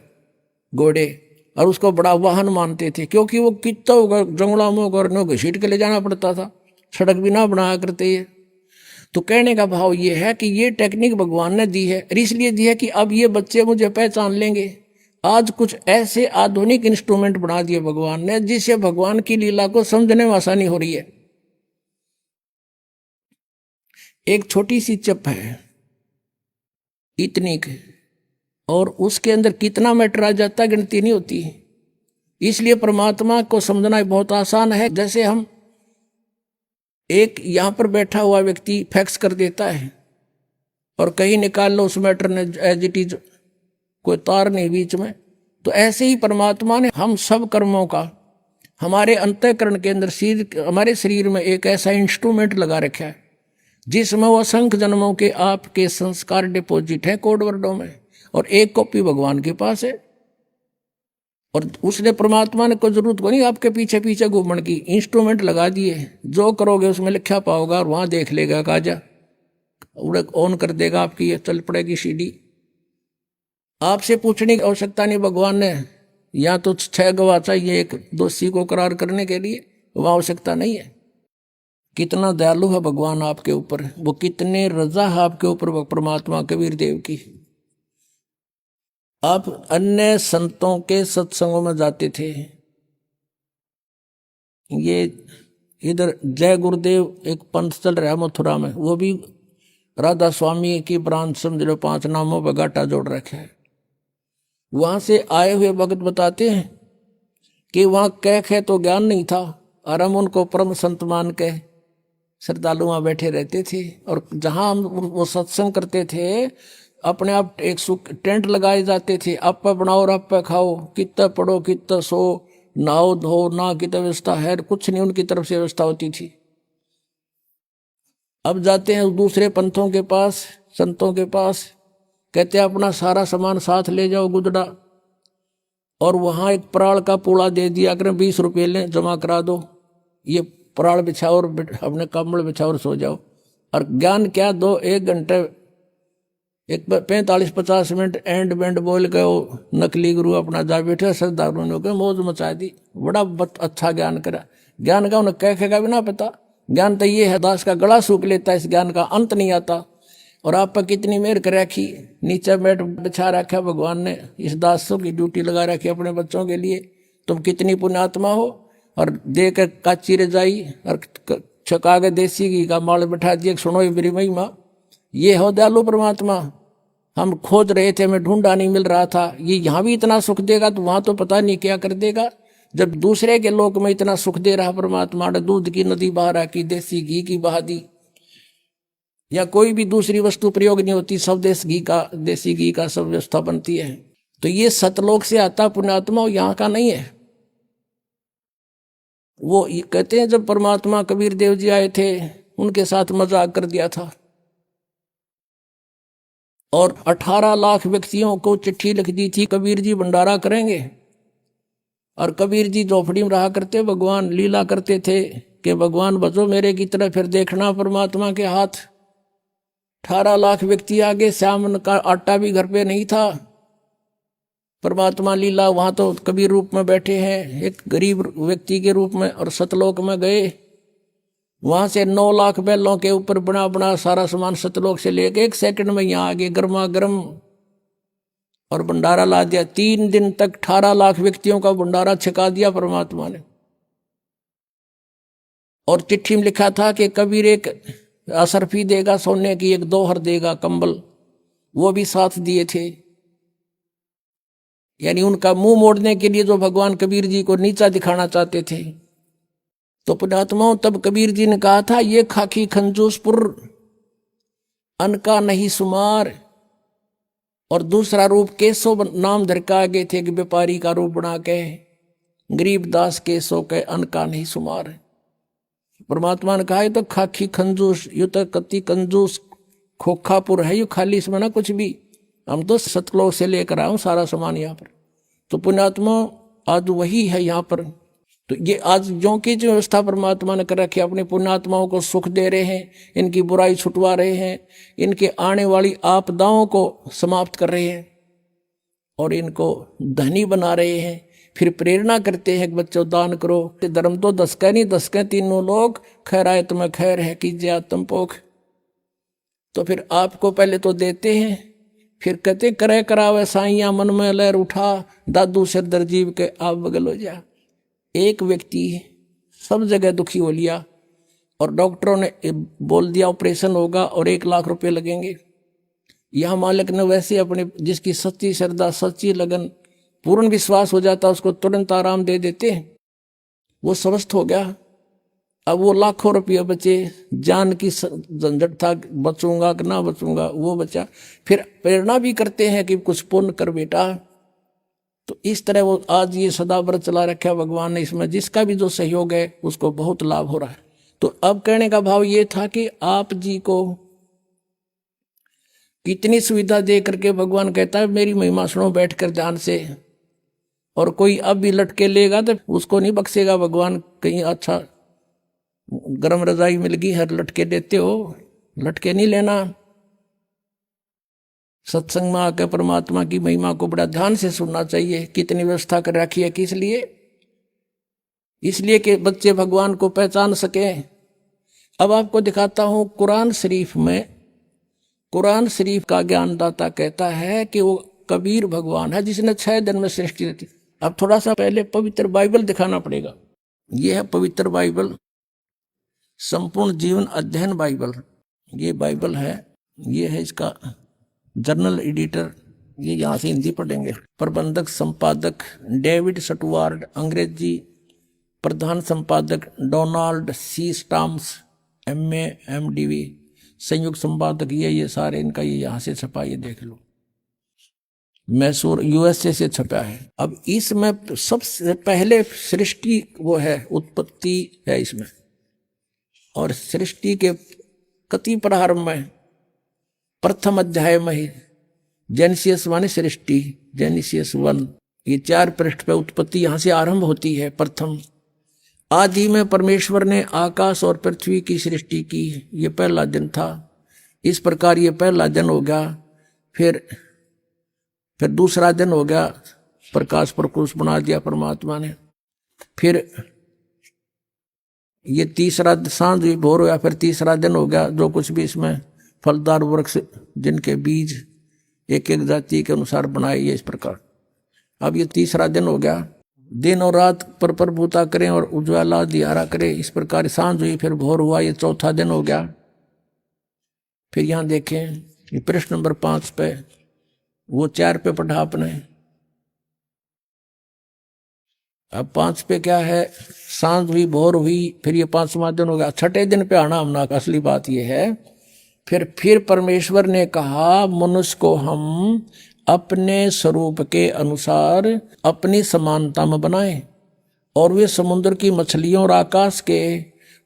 घोड़े, और उसको बड़ा वाहन मानते थे, क्योंकि वो कितना होगा जंगलों में घसीट के ले जाना पड़ता था, सड़क भी ना बनाया करते ये। तो कहने का भाव ये है कि ये टेक्निक भगवान ने दी है, और इसलिए दी है कि अब ये बच्चे मुझे पहचान लेंगे। आज कुछ ऐसे आधुनिक इंस्ट्रूमेंट बना दिए भगवान ने, जिससे भगवान की लीला को समझने में आसानी हो रही है। एक छोटी सी चिप है इतनी की, और उसके अंदर कितना मैटर आ जाता है गिनती नहीं होती। इसलिए परमात्मा को समझना बहुत आसान है। जैसे हम एक यहां पर बैठा हुआ व्यक्ति फैक्स कर देता है और कहीं निकाल लो उस मैटर ने एज इट इज, कोई तार नहीं बीच में, तो ऐसे ही परमात्मा ने हम सब कर्मों का हमारे अंतःकरण के अंदर हमारे शरीर में एक ऐसा इंस्ट्रूमेंट लगा रखा है जिसमें वो असंख्य जन्मों के आपके संस्कार डिपॉजिट है कोड वर्डों में, और एक कॉपी भगवान के पास है। और उसने परमात्मा ने कोई जरूरत को नहीं आपके पीछे पीछे घूमने की, इंस्ट्रूमेंट लगा दिए, जो करोगे उसमें लिखा पाओगा और वहां देख लेगा, काजा ऑन कर देगा आपकी, ये चल पड़ेगी सीडी। आपसे पूछने की आवश्यकता नहीं भगवान ने, या तो 6 गवाह चाहिए एक दोषी को करार करने के लिए, वह आवश्यकता नहीं है। कितना दयालु है भगवान आपके ऊपर, वो कितने रजा है आपके ऊपर परमात्मा कबीर देव की। आप अन्य संतों के सत्संगों में जाते थे, ये इधर जय गुरुदेव एक पंथ चल रहा है मथुरा में, वो भी राधा स्वामी की ब्रांच समझ लो, 5 नामों पर गाटा जोड़ रखे है। वहां से आए हुए भगत बताते हैं कि वहां कह तो ज्ञान नहीं था, और हम उनको परम संत मान के श्रद्धालु वहां बैठे रहते थे। और जहां हम वो सत्संग करते थे, अपने आप एक टेंट लगाए जाते थे, आप पे बनाओ और आप पे खाओ, कितना पढ़ो कितना सो, नहाओ धो, ना कितना व्यवस्था है, कुछ नहीं उनकी तरफ से व्यवस्था होती थी। अब जाते हैं दूसरे पंथों के पास, संतों के पास, कहते हैं अपना सारा सामान साथ ले जाओ गुदड़ा, और वहां एक पराल का पूड़ा दे दिया करें, 20 रुपये लें जमा करा दो, ये पराल बिछाओ और अपने कम्बल बिछाओ और सो जाओ। और ज्ञान क्या दो, 1 घंटे एक 45-50 मिनट एंड बैंड बोल के वो नकली गुरु अपना जा बैठे, श्रद्धालुओं ने मौज मचा दी, बड़ा अच्छा ज्ञान करा। ज्ञान का उन्हें कह का भी ना पता, ज्ञान तो ये है दास का गला सूख लेता है, इस ज्ञान का अंत नहीं आता। और आप पर कितनी मेहर कर रखी, नीचे बैठ बिछा रखा भगवान ने, इस दासों की ड्यूटी लगा रखी अपने बच्चों के लिए। तुम कितनी पुण्यात्मा हो, और दे कर काची रजाई और छका के देसी घी का माल बिठा दिए, सुनो मेरी महिमा। ये हो दयालु परमात्मा, हम खोज रहे थे, हमें ढूंढा नहीं मिल रहा था, ये यहाँ भी इतना सुख देगा तो वहां तो पता नहीं क्या कर देगा। जब दूसरे के लोक में इतना सुख दे रहा परमात्मा ने, दूध की नदी बहा की, देसी घी की बहा दी, या कोई भी दूसरी वस्तु प्रयोग नहीं होती, सब देसी घी का सब व्यवस्था बनती है। तो ये सतलोक से आता पुण्यात्मा, यहाँ का नहीं है। वो कहते हैं जब परमात्मा कबीर देव जी आए थे, उनके साथ मजाक कर दिया था, और 18 लाख व्यक्तियों को चिट्ठी लिख दी थी, कबीर जी भंडारा करेंगे। और कबीर जी झोपड़ी में रहा करते, भगवान लीला करते थे कि भगवान बचो मेरे की तरफ, फिर देखना परमात्मा के हाथ। 18 लाख व्यक्ति आगे, श्याम का आटा भी घर पे नहीं था। परमात्मा लीला, वहां तो कबीर रूप में बैठे हैं एक गरीब व्यक्ति के रूप में, और सतलोक में गए, वहां से 9 लाख बैलों के ऊपर बना बना सारा सामान सतलोक से लेके 1 सेकंड में यहाँ आगे गर्मा गर्म, और भंडारा ला दिया। 3 दिन तक 18 लाख व्यक्तियों का भंडारा छिका दिया परमात्मा ने। और चिट्ठी में लिखा था कि कबीर एक असरफी देगा सोने की, एक दोहर देगा कंबल, वो भी साथ दिए थे। यानी उनका मुंह मोड़ने के लिए जो भगवान कबीर जी को नीचा दिखाना चाहते थे। तो पुण्यात्माओं, तब कबीर जी ने कहा था, ये खाकी खंजूसपुर अनका नहीं सुमार। और दूसरा रूप केशव नाम धरका गए थे कि व्यापारी का रूप बना के गरीब दास के सो के अन्न का नहीं सुमार है। परमात्मा ने कहा ये तो खाकी खंजूस, यू तो कति कंजूस खोखापुर है, यू खाली इसमें ना कुछ भी, हम तो सतलोक से लेकर आए सारा सामान यहाँ पर। तो पुण्यात्मा आज वही है यहाँ पर। तो ये आज जो की जो व्यवस्था परमात्मा ने कर रखी, अपने पुण्यात्माओं को सुख दे रहे हैं, इनकी बुराई छुटवा रहे हैं, इनके आने वाली आपदाओं को समाप्त कर रहे हैं और इनको धनी बना रहे हैं। फिर प्रेरणा करते हैं कि बच्चों दान करो, धर्म तो 10 का नहीं 10 के तीनों लोग, खैर आए तुम्हें खैर है कीजिए आत्म पोख। तो फिर आपको पहले तो देते हैं, फिर कहते करे करावे साइया मन में लहर उठा, दादू सिर दर्जीव के आप बगल हो जा। एक व्यक्ति सब जगह दुखी हो लिया और डॉक्टरों ने बोल दिया ऑपरेशन होगा और 1 लाख रुपए लगेंगे। यह मालिक ने वैसे अपने जिसकी सच्ची श्रद्धा, सच्ची लगन, पूर्ण विश्वास हो जाता उसको तुरंत आराम दे देते हैं। वो स्वस्थ हो गया, अब वो लाखों रुपये बचे, जान की झंझट था बचूंगा कि ना बचूंगा, वो बचा। फिर प्रेरणा भी करते हैं कि कुछ पुण्य कर बेटा। तो इस तरह वो आज ये सदाव्रत चला रखा है भगवान ने, इसमें जिसका भी जो सहयोग है उसको बहुत लाभ हो रहा है। तो अब कहने का भाव ये था कि आप जी को कितनी सुविधा दे करके भगवान कहता है मेरी महिमा सुनो बैठ कर ध्यान से, और कोई अब भी लटके लेगा तो उसको नहीं बख्शेगा भगवान। कहीं अच्छा गरम रजाई मिल गई, हर लटके देते हो, लटके नहीं लेना। सत्संग में आकर परमात्मा की महिमा को बड़ा ध्यान से सुनना चाहिए। कितनी व्यवस्था कर रखी है, किस लिए? इसलिए कि बच्चे भगवान को पहचान सके। अब आपको दिखाता हूं कुरान शरीफ में, कुरान शरीफ का ज्ञानदाता कहता है कि वो कबीर भगवान है जिसने 6 दिन में सृष्टि रची। अब थोड़ा सा पहले पवित्र बाइबल दिखाना पड़ेगा। यह है पवित्र बाइबल, संपूर्ण जीवन अध्ययन बाइबल। ये बाइबल है, ये है इसका जर्नल एडिटर, ये यहाँ से हिंदी पढ़ेंगे। प्रबंधक संपादक डेविड स्टुअर्ट, अंग्रेजी प्रधान संपादक Donald C Stamps, MA MDV, संयुक्त संपादक ये सारे इनका ये यहाँ से छपा, ये देख लो, मैसूर USA से छपा है। अब इसमें सबसे पहले सृष्टि वो है, उत्पत्ति है इसमें, और सृष्टि के कति प्रारंभ में प्रथम अध्याय में ही जेनेसिस माने सृष्टि, जेनेसिस 1, ये 4 पृष्ठ पे उत्पत्ति यहाँ से आरंभ होती है। प्रथम आदि में परमेश्वर ने आकाश और पृथ्वी की सृष्टि की, ये पहला दिन था। इस प्रकार ये पहला दिन हो गया। फिर दूसरा दिन हो गया, प्रकाश प्रकुश बना दिया परमात्मा ने। फिर ये तीसरा सांझ भी भोर हो गया, फिर तीसरा दिन हो गया। जो कुछ भी इसमें फलदार वृक्ष जिनके बीज एक एक जाति के अनुसार बनाए, ये इस प्रकार। अब ये तीसरा दिन हो गया। दिन और रात पर प्रभुता करें और उज्ज्वला दियारा करें, इस प्रकार सांझ हुई, फिर भोर हुआ, ये चौथा दिन हो गया। फिर यहाँ देखें ये प्रश्न नंबर 5 पे, वो 4 पे पढ़ा आपने। अब 5 पे क्या है, सांझ हुई भोर हुई, फिर ये 5वां दिन हो गया। 6ठे दिन पे आना हमना का असली बात ये है। फिर परमेश्वर ने कहा मनुष्य को हम अपने स्वरूप के अनुसार अपनी समानता में बनाएं, और वे समुद्र की मछलियों और आकाश के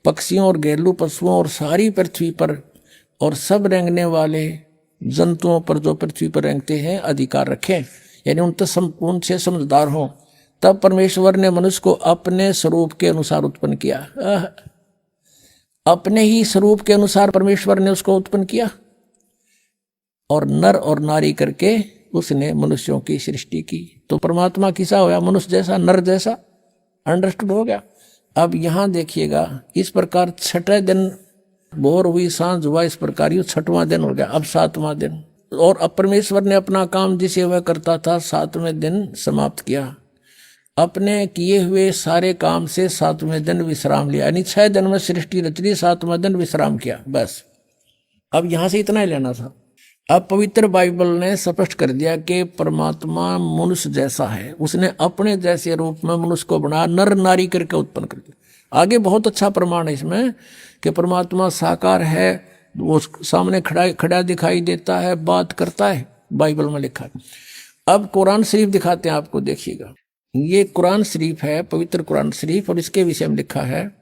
पक्षियों और घरेलू पशुओं और सारी पृथ्वी पर और सब रेंगने वाले जंतुओं पर जो पृथ्वी पर रेंगते हैं अधिकार रखें, यानी उनसे समझदार हों। तब परमेश्वर ने मनुष्य को अपने स्वरूप के अनुसार उत्पन्न किया। अपने ही स्वरूप के अनुसार परमेश्वर ने उसको उत्पन्न किया, और नर और नारी करके उसने मनुष्यों की सृष्टि की। तो परमात्मा किसा होया, मनुष्य जैसा, नर जैसा। अंडरस्टूड हो गया। अब यहां देखिएगा, इस प्रकार 6ठे दिन भोर हुई, सांझ हुआ, इस प्रकार ये 6वां दिन हो गया। अब 7वां दिन, और अब परमेश्वर ने अपना काम जिसे वह करता था 7वें दिन समाप्त किया। अपने किए हुए सारे काम से 7वें दिन विश्राम लिया, यानी 6 दिन में सृष्टि रच ली, 7वां दिन विश्राम किया, बस। अब यहां से इतना ही लेना था। अब पवित्र बाइबल ने स्पष्ट कर दिया कि परमात्मा मनुष्य जैसा है, उसने अपने जैसे रूप में मनुष्य को बना, नर नारी करके उत्पन्न कर दिया। आगे बहुत अच्छा प्रमाण है इसमें कि परमात्मा साकार है, वो सामने खड़ा दिखाई देता है, बात करता है, बाइबल में लिखा है। अब कुरान शरीफ दिखाते हैं आपको, देखिएगा। ये कुरान शरीफ है, पवित्र कुरान शरीफ, और इसके विषय में लिखा है।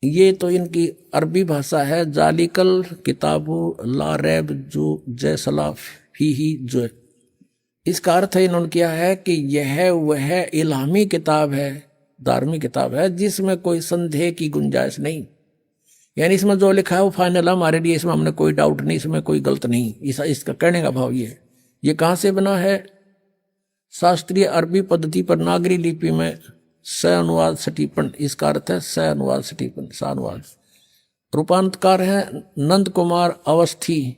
ये तो इनकी अरबी भाषा है। जालिकल किताबु ला रैब जो जैसला फीही जो, इसका अर्थ है इन्होंने किया है कि यह वह इल्हामी किताब है, धार्मिक किताब है जिसमें कोई संदेह की गुंजाइश नहीं। यानी इसमें जो लिखा है वो फाइनल है हमारे लिए, इसमें हमने कोई डाउट नहीं, इसमें कोई गलत नहीं। इसका कहने का भाव ये कहाँ से बना है? शास्त्रीय अरबी पद्धति पर नागरी लिपि में स अनुवाद सटीपन, इसका अर्थ है स अनुवाद सटीपन, स अनुवाद। रूपांतकार है नंद कुमार अवस्थी,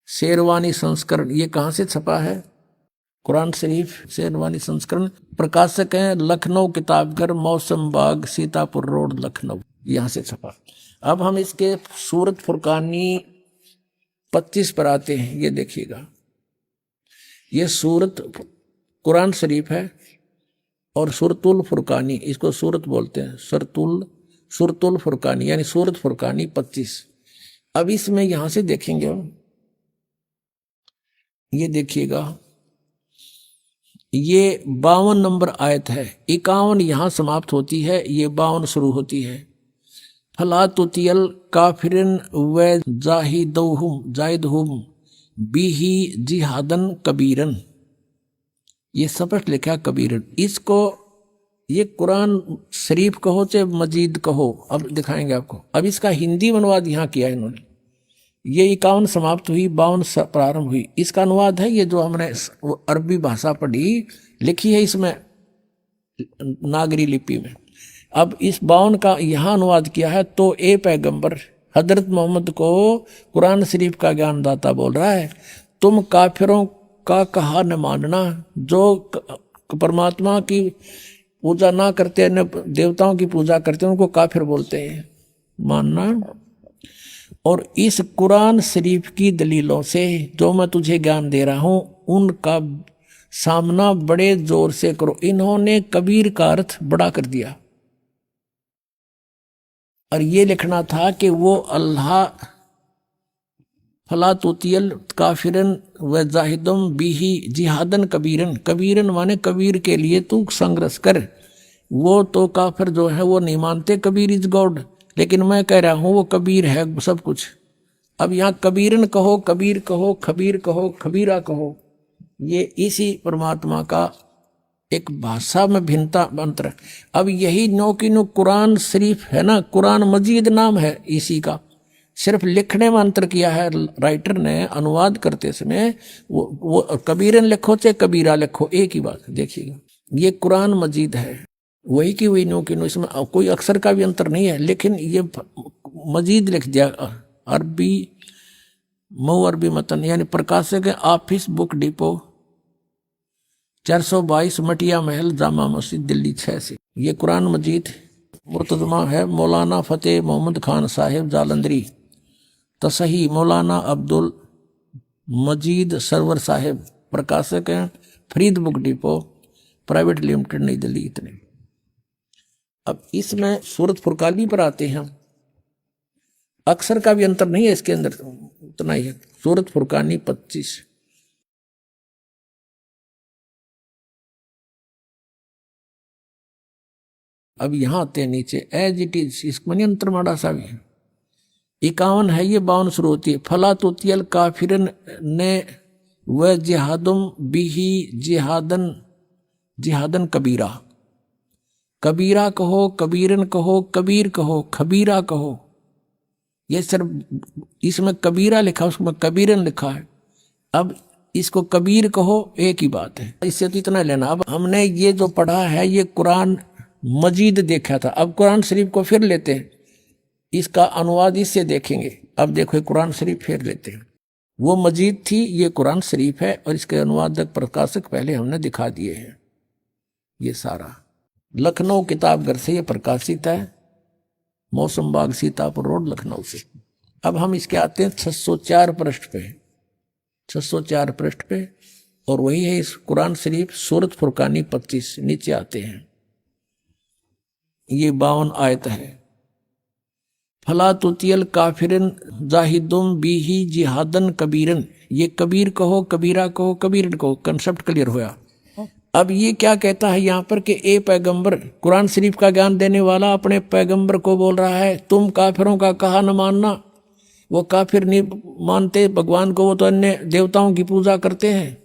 शेरवानी संस्करण। ये कहाँ से छपा है? कुरान शरीफ शेरवानी संस्करण। प्रकाशक हैं लखनऊ किताबघर, मौसम बाग, सीतापुर रोड, लखनऊ, यहाँ से छपा। अब हम इसके सूरत फुरकानी 25 पर आते हैं। ये देखिएगा, ये सूरत कुरान शरीफ है और सूरतुल फुरकानी, इसको सूरत बोलते हैं, सूरतुल फुरकानी यानी सूरत फुरकानी 25। अब इसमें यहां से देखेंगे हम, ये देखिएगा, ये 52 नंबर आयत है। 51 यहां समाप्त होती है, ये 52 शुरू होती है। फला तुतियल काफिरन व जाहिदहुम बिही जिहादन कबीरन, ये स्पष्ट लिखा कबीरन। इसको ये कुरान शरीफ कहो चाहे मजीद कहो, अब दिखाएंगे आपको। अब इसका हिंदी अनुवाद यहाँ किया है इन्होंने। ये 51 समाप्त हुई, 52 प्रारंभ हुई। इसका अनुवाद है ये जो हमने अरबी भाषा पढ़ी, लिखी है इसमें नागरी लिपि में। अब इस 52 का यहाँ अनुवाद किया है। तो ए पैगंबर हजरत मोहम्मद को कुरान शरीफ का ज्ञानदाता बोल रहा है, तुम काफिरों का कहा न मानना, जो परमात्मा की पूजा ना करते, न देवताओं की पूजा करते, उनको काफिर बोलते हैं, मानना। और इस कुरान शरीफ की दलीलों से जो मैं तुझे ज्ञान दे रहा हूं उनका सामना बड़े जोर से करो। इन्होंने कबीर का अर्थ बड़ा कर दिया और ये लिखना था कि वो अल्लाह फला तुतियल काफिरन व जाहिदुम बिही जिहादन कबीरन, कबीरन माने कबीर के लिए तू संघर्ष कर। वो तो काफिर जो है वो नहीं मानते कबीर इज गॉड, लेकिन मैं कह रहा हूं वो कबीर है सब कुछ। अब यहाँ कबीरन कहो, कबीर कहो, खबीर कहो, खबीरा कहो, ये इसी परमात्मा का एक भाषा में भिन्नता अंतर है। अब यही नो की नो कुरान शरीफ है ना, कुरान मजीद नाम है इसी का, सिर्फ लिखने में अंतर किया है राइटर ने। अनुवाद करते समय वो कबीरन लिखो चाहे कबीरा लिखो, एक ही बात। देखिएगा ये कुरान मजीद है, वही की वही नो की नो, इसमें कोई अक्षर का भी अंतर नहीं है, लेकिन ये मजीद लिख दिया। अरबी मऊ अरबी मतन यानी प्रकाशक है ऑफिस बुक डिपो 422 मटिया महल जामा मस्जिद दिल्ली 6 से। ये कुरान मजीद मुर्तजमा है मौलाना फतेह मोहम्मद खान साहिब जालंधरी, तसही मौलाना अब्दुल मजीद सरवर साहिब, प्रकाशक हैं Farid book depot private limited नई दिल्ली। इतने। अब इसमें सूरत फुरकानी पर आते हैं। अक्षर का भी अंतर नहीं है इसके अंदर, उतना ही है। सूरत फुरकानी 25। अब यहां आते हैं नीचे, एज इट इज, इसमें नहीं अंतर माड़ा सा भी है। 51 है, ये 52 शुरू होती है। फला तुतियल काफिरन ने व जिहादुम बिही जिहादन कबीरा, कबीरा कहो, कबीरन कहो, कबीर कहो, खबीरा कहो। ये सिर्फ इसमें कबीरा लिखा, उसमें कबीरन लिखा है। अब इसको कबीर कहो, एक ही बात है। इससे तो इतना लेना। अब हमने ये जो पढ़ा है ये कुरान मजीद देखा था। अब कुरान शरीफ को फिर लेते हैं, इसका अनुवाद इससे देखेंगे। अब देखो कुरान शरीफ फिर लेते हैं। वो मजीद थी, ये कुरान शरीफ है और इसके अनुवादक प्रकाशक पहले हमने दिखा दिए हैं। ये सारा लखनऊ किताबघर से ये प्रकाशित है, मौसम बाग सीतापुर रोड लखनऊ से। अब हम इसके आते हैं 604 पृष्ठ पे, 604 पृष्ठ पे, और वही है इस कुरान शरीफ सूरत फुरकानी 25। नीचे आते हैं, ये 52 आयत है। फला तुतियल काफिरन जाहिदुम बीही जिहादन कबीरन। ये कबीर कहो, कबीरा कहो, कबीरन कहो, कंसेप्ट क्लियर हुआ। अब ये क्या कहता है यहाँ पर कि ए पैगंबर, कुरान शरीफ का ज्ञान देने वाला अपने पैगंबर को बोल रहा है तुम काफिरों का कहा न मानना। वो काफिर नहीं मानते भगवान को, वो तो अन्य देवताओं की पूजा करते हैं।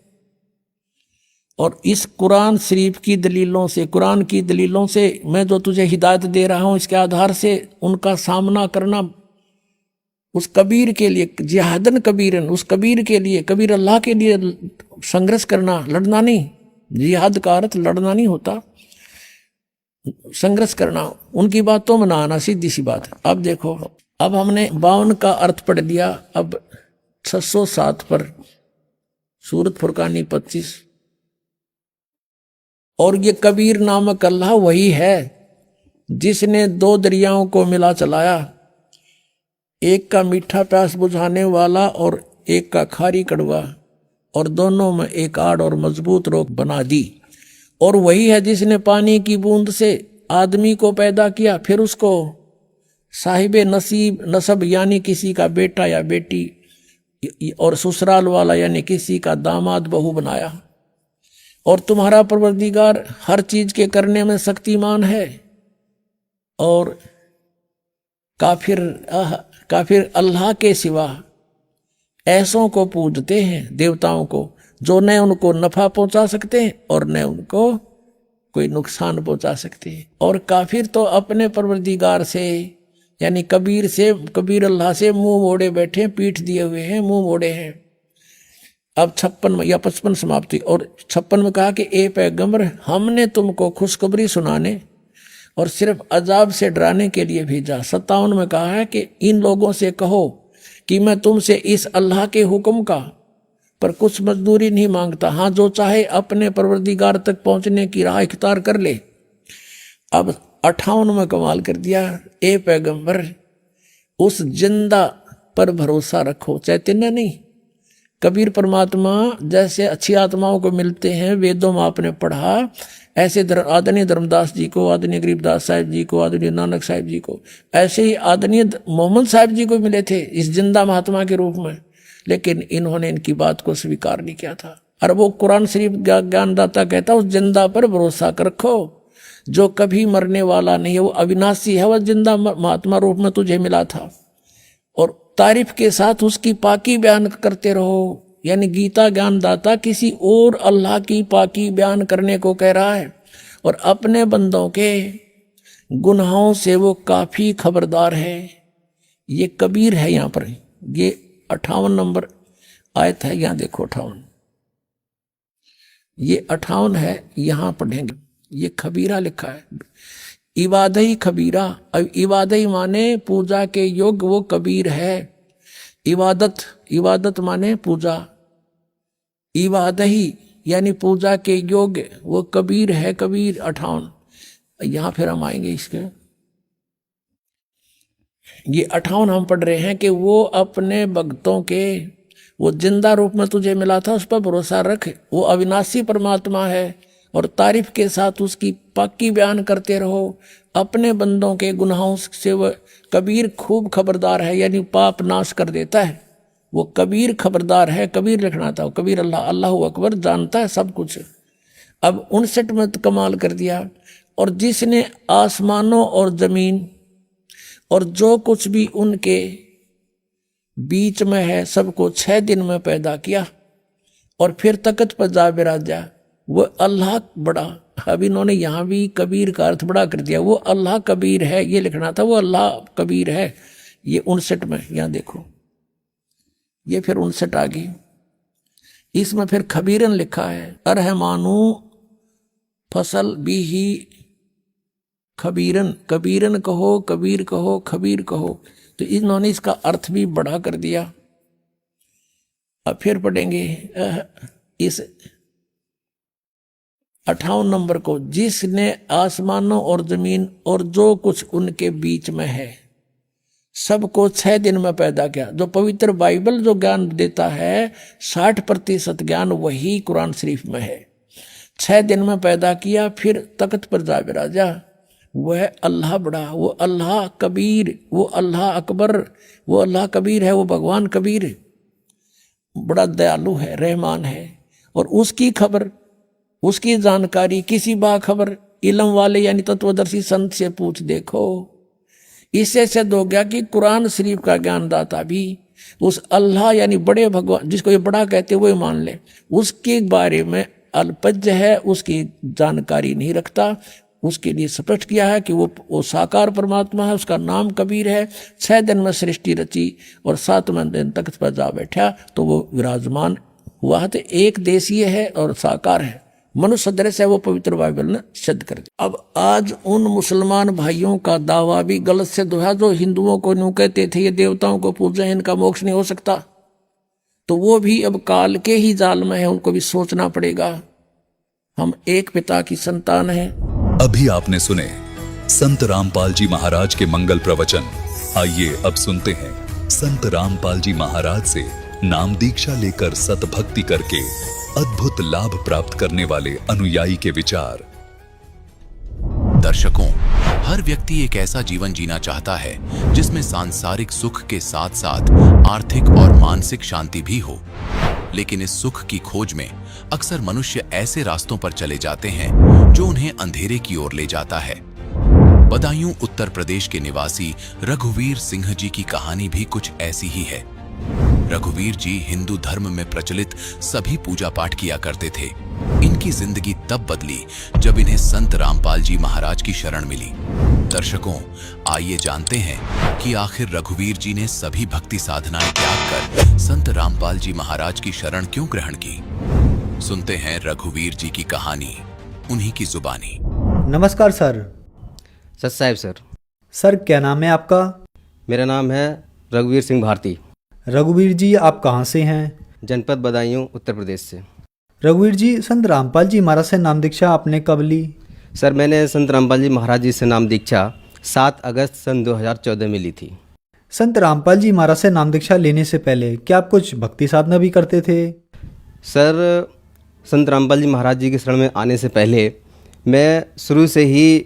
और इस कुरान शरीफ की दलीलों से, कुरान की दलीलों से मैं जो तुझे हिदायत दे रहा हूं, इसके आधार से उनका सामना करना उस कबीर के लिए, जिहादन कबीरन, उस कबीर के लिए, कबीर अल्लाह के लिए संघर्ष करना, लड़ना नहीं। जिहाद का अर्थ लड़ना नहीं होता, संघर्ष करना, उनकी बातों में ना आना, सीधी सी बात। अब देखो, अब हमने 52 का अर्थ पढ़ लिया। अब 607 पर सूरत फुरकानी 25। और ये कबीर नामक अल्लाह वही है जिसने 2 दरियाओं को मिला चलाया, एक का मीठा प्यास बुझाने वाला और एक का खारी कड़वा, और दोनों में एक आड़ और मजबूत रोक बना दी। और वही है जिसने पानी की बूंद से आदमी को पैदा किया, फिर उसको साहिबे नसीब नसब यानी किसी का बेटा या बेटी, और ससुराल वाला यानी किसी का दामाद बहू बनाया। और तुम्हारा परवरदिगार हर चीज के करने में शक्तिमान है। और काफिर अल्लाह के सिवा ऐसों को पूजते हैं, देवताओं को, जो न उनको नफा पहुंचा सकते हैं और न उनको कोई नुकसान पहुंचा सकते हैं। और काफिर तो अपने परवरदिगार से यानी कबीर से, कबीर अल्लाह से मुंह मोड़े बैठे, पीठ दिए हुए हैं, मुंह मोड़े हैं। अब 56 या 55 समाप्ति। और 56 में कहा कि ए पैगंबर, हमने तुमको खुशखबरी सुनाने और सिर्फ अजाब से डराने के लिए भेजा। 57 में कहा है कि इन लोगों से कहो कि मैं तुमसे इस अल्लाह के हुक्म का पर कुछ मजदूरी नहीं मांगता। हाँ, जो चाहे अपने परवरदिगार तक पहुंचने की राह इख्तियार कर ले। अब 58 में कमाल कर दिया, ए पैगंबर, उस जिंदा पर भरोसा रखो, चैतन्य नहीं। कबीर परमात्मा जैसे अच्छी आत्माओं को मिलते हैं, वेदों में आपने पढ़ा, ऐसे आदरणीय धर्मदास जी को, आदरणीय गरीबदास साहिब जी को, आदरणीय नानक साहिब जी को, ऐसे ही आदरणीय मोहम्मद साहिब जी को मिले थे इस जिंदा महात्मा के रूप में। लेकिन इन्होंने इनकी बात को स्वीकार नहीं किया था। और वो कुरान शरीफ ज्ञानदाता कहता उस जिंदा पर भरोसा रखो जो कभी मरने वाला नहीं है, वो अविनाशी है, वह जिंदा महात्मा रूप में तुझे मिला था। और तारीफ के साथ उसकी पाकी बयान करते रहो। यानी गीता ज्ञानदाता किसी और अल्लाह की पाकी बयान करने को कह रहा है, और अपने बंदों के गुनाहों से वो काफी खबरदार है। ये कबीर है। यहाँ पर ये 58 नंबर आयत है, यहाँ देखो 58, ये 58 है, यहाँ पढ़ेंगे। ये खबीरा लिखा है, इबादही खबीरा। अब इबादही माने पूजा के योग्य, वो कबीर है। इबादत माने पूजा, इबादही यानी पूजा के योग्य, वो कबीर है। कबीर 58। यहां फिर हम आएंगे इसके। ये 58 हम पढ़ रहे हैं कि वो अपने भक्तों के, वो जिंदा रूप में तुझे मिला था, उस पर भरोसा रख। वो अविनाशी परमात्मा है, और तारीफ के साथ उसकी पाकी बयान करते रहो। अपने बंदों के गुनाहों से वह कबीर खूब खबरदार है, यानी पाप नाश कर देता है। वो कबीर खबरदार है। कबीर लिखना था, कबीर अल्लाह अकबर, जानता है सब कुछ। अब 59 में कमाल कर दिया, और जिसने आसमानों और जमीन और जो कुछ भी उनके बीच में है सबको 6 दिन में पैदा किया, और फिर तख्त पर जा बिराजा। वो अल्लाह बड़ा। अब इन्होंने यहाँ भी कबीर का अर्थ बड़ा कर दिया। वो अल्लाह कबीर है, ये लिखना था, वो अल्लाह कबीर है। ये 59 में, यहाँ देखो, ये फिर 59 आ गई। इसमें फिर खबीरन लिखा है, अरहमानू फसल भी ही खबीरन, कबीरन कहो, कबीर कहो, खबीर कहो। तो इन्होंने इसका अर्थ भी बड़ा कर दिया। अब फिर पढ़ेंगे इस 58 नंबर को, जिसने आसमानों और जमीन और जो कुछ उनके बीच में है सबको 6 दिन में पैदा किया। जो पवित्र बाइबल जो ज्ञान देता है 60% ज्ञान वही कुरान शरीफ में है। 6 दिन में पैदा किया, फिर तख्त पर जा बिराजा। वो है अल्लाह बड़ा, वो अल्लाह कबीर, वो अल्लाह अकबर, वो अल्लाह कबीर है, वो भगवान कबीर बड़ा दयालु है, रहमान है। और उसकी खबर, उसकी जानकारी किसी बाखबर इल्म वाले यानी तत्वदर्शी संत से पूछ देखो। इससे सिद्ध हो गया कि कुरान शरीफ का ज्ञानदाता भी उस अल्लाह यानी बड़े भगवान, जिसको ये बड़ा कहते वो मान ले, उसके बारे में अल्पज्य है, उसकी जानकारी नहीं रखता। उसके लिए स्पष्ट किया है कि वो साकार परमात्मा है, उसका नाम कबीर है। 6 दिन में सृष्टि रची और 7वें दिन तख्त पर जा बैठा तो वो विराजमान हुआ है। तो एक देशीय है और साकार है, मनुष्य सदृश है, वो पवित्र बाइबल ने सिद्ध कर दिया। अब आज उन मुसलमान भाइयों का दावा भी गलत सिद्ध हुआ जो हिंदुओं को यूं कहते थे ये देवताओं को पूजे, इनका मोक्ष नहीं हो सकता। तो वो भी अब काल के ही जाल में है, उनको भी सोचना पड़ेगा। हम एक पिता की संतान हैं। अभी आपने सुने संत रामपाल जी महाराज के मंगल प्रवचन। आइए अब सुनते हैं संत रामपाल जी महाराज से नाम दीक्षा लेकर सतभक्ति करके अद्भुत लाभ प्राप्त करने वाले अनुयायी के विचार। दर्शकों, हर व्यक्ति एक ऐसा जीवन जीना चाहता है जिसमें सांसारिक सुख के साथ साथ आर्थिक और मानसिक शांति भी हो। लेकिन इस सुख की खोज में अक्सर मनुष्य ऐसे रास्तों पर चले जाते हैं जो उन्हें अंधेरे की ओर ले जाता है। बदायूं उत्तर प्रदेश के निवासी रघुवीर सिंह जी की कहानी भी कुछ ऐसी ही है। रघुवीर जी हिंदू धर्म में प्रचलित सभी पूजा पाठ किया करते थे। इनकी जिंदगी तब बदली जब इन्हें संत रामपाल जी महाराज की शरण मिली। दर्शकों, आइए जानते हैं कि आखिर रघुवीर जी ने सभी भक्ति साधनाएं त्याग कर संत रामपाल जी महाराज की शरण क्यों ग्रहण की। सुनते हैं रघुवीर जी की कहानी, उन्हीं की जुबानी। नमस्कार सर। सत साहिब सर। सर क्या नाम है आपका? मेरा नाम है रघुवीर सिंह भारती। रघुवीर जी आप कहाँ से हैं? जनपद बदायूं उत्तर प्रदेश से। रघुवीर जी, संत रामपाल जी महाराज से नाम दीक्षा आपने कब ली? सर मैंने संत रामपाल जी महाराज जी से नाम दीक्षा 7 अगस्त सन 2014 में ली थी। संत रामपाल जी महाराज से नाम दीक्षा लेने से पहले क्या आप कुछ भक्ति साधना भी करते थे? सर संत रामपाल जी महाराज जी के शरण में आने से पहले मैं शुरू से ही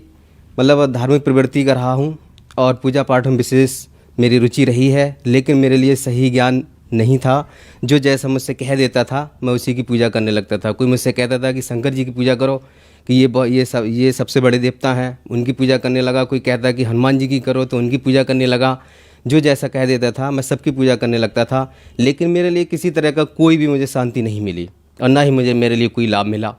मतलब धार्मिक प्रवृत्ति का रहा हूँ और पूजा पाठ में विशेष मेरी रुचि रही है। लेकिन मेरे लिए सही ज्ञान नहीं था। जो जैसा मुझसे कह देता था मैं उसी की पूजा करने लगता था। कोई मुझसे कहता था कि शंकर जी की पूजा करो कि ये सबसे बड़े देवता हैं, उनकी पूजा करने लगा। कोई कहता कि हनुमान जी की करो तो उनकी पूजा करने लगा। जो जैसा कह देता था मैं सबकी पूजा करने लगता था। लेकिन मेरे लिए किसी तरह का कोई भी मुझे शांति नहीं मिली और ना ही मेरे लिए कोई लाभ मिला।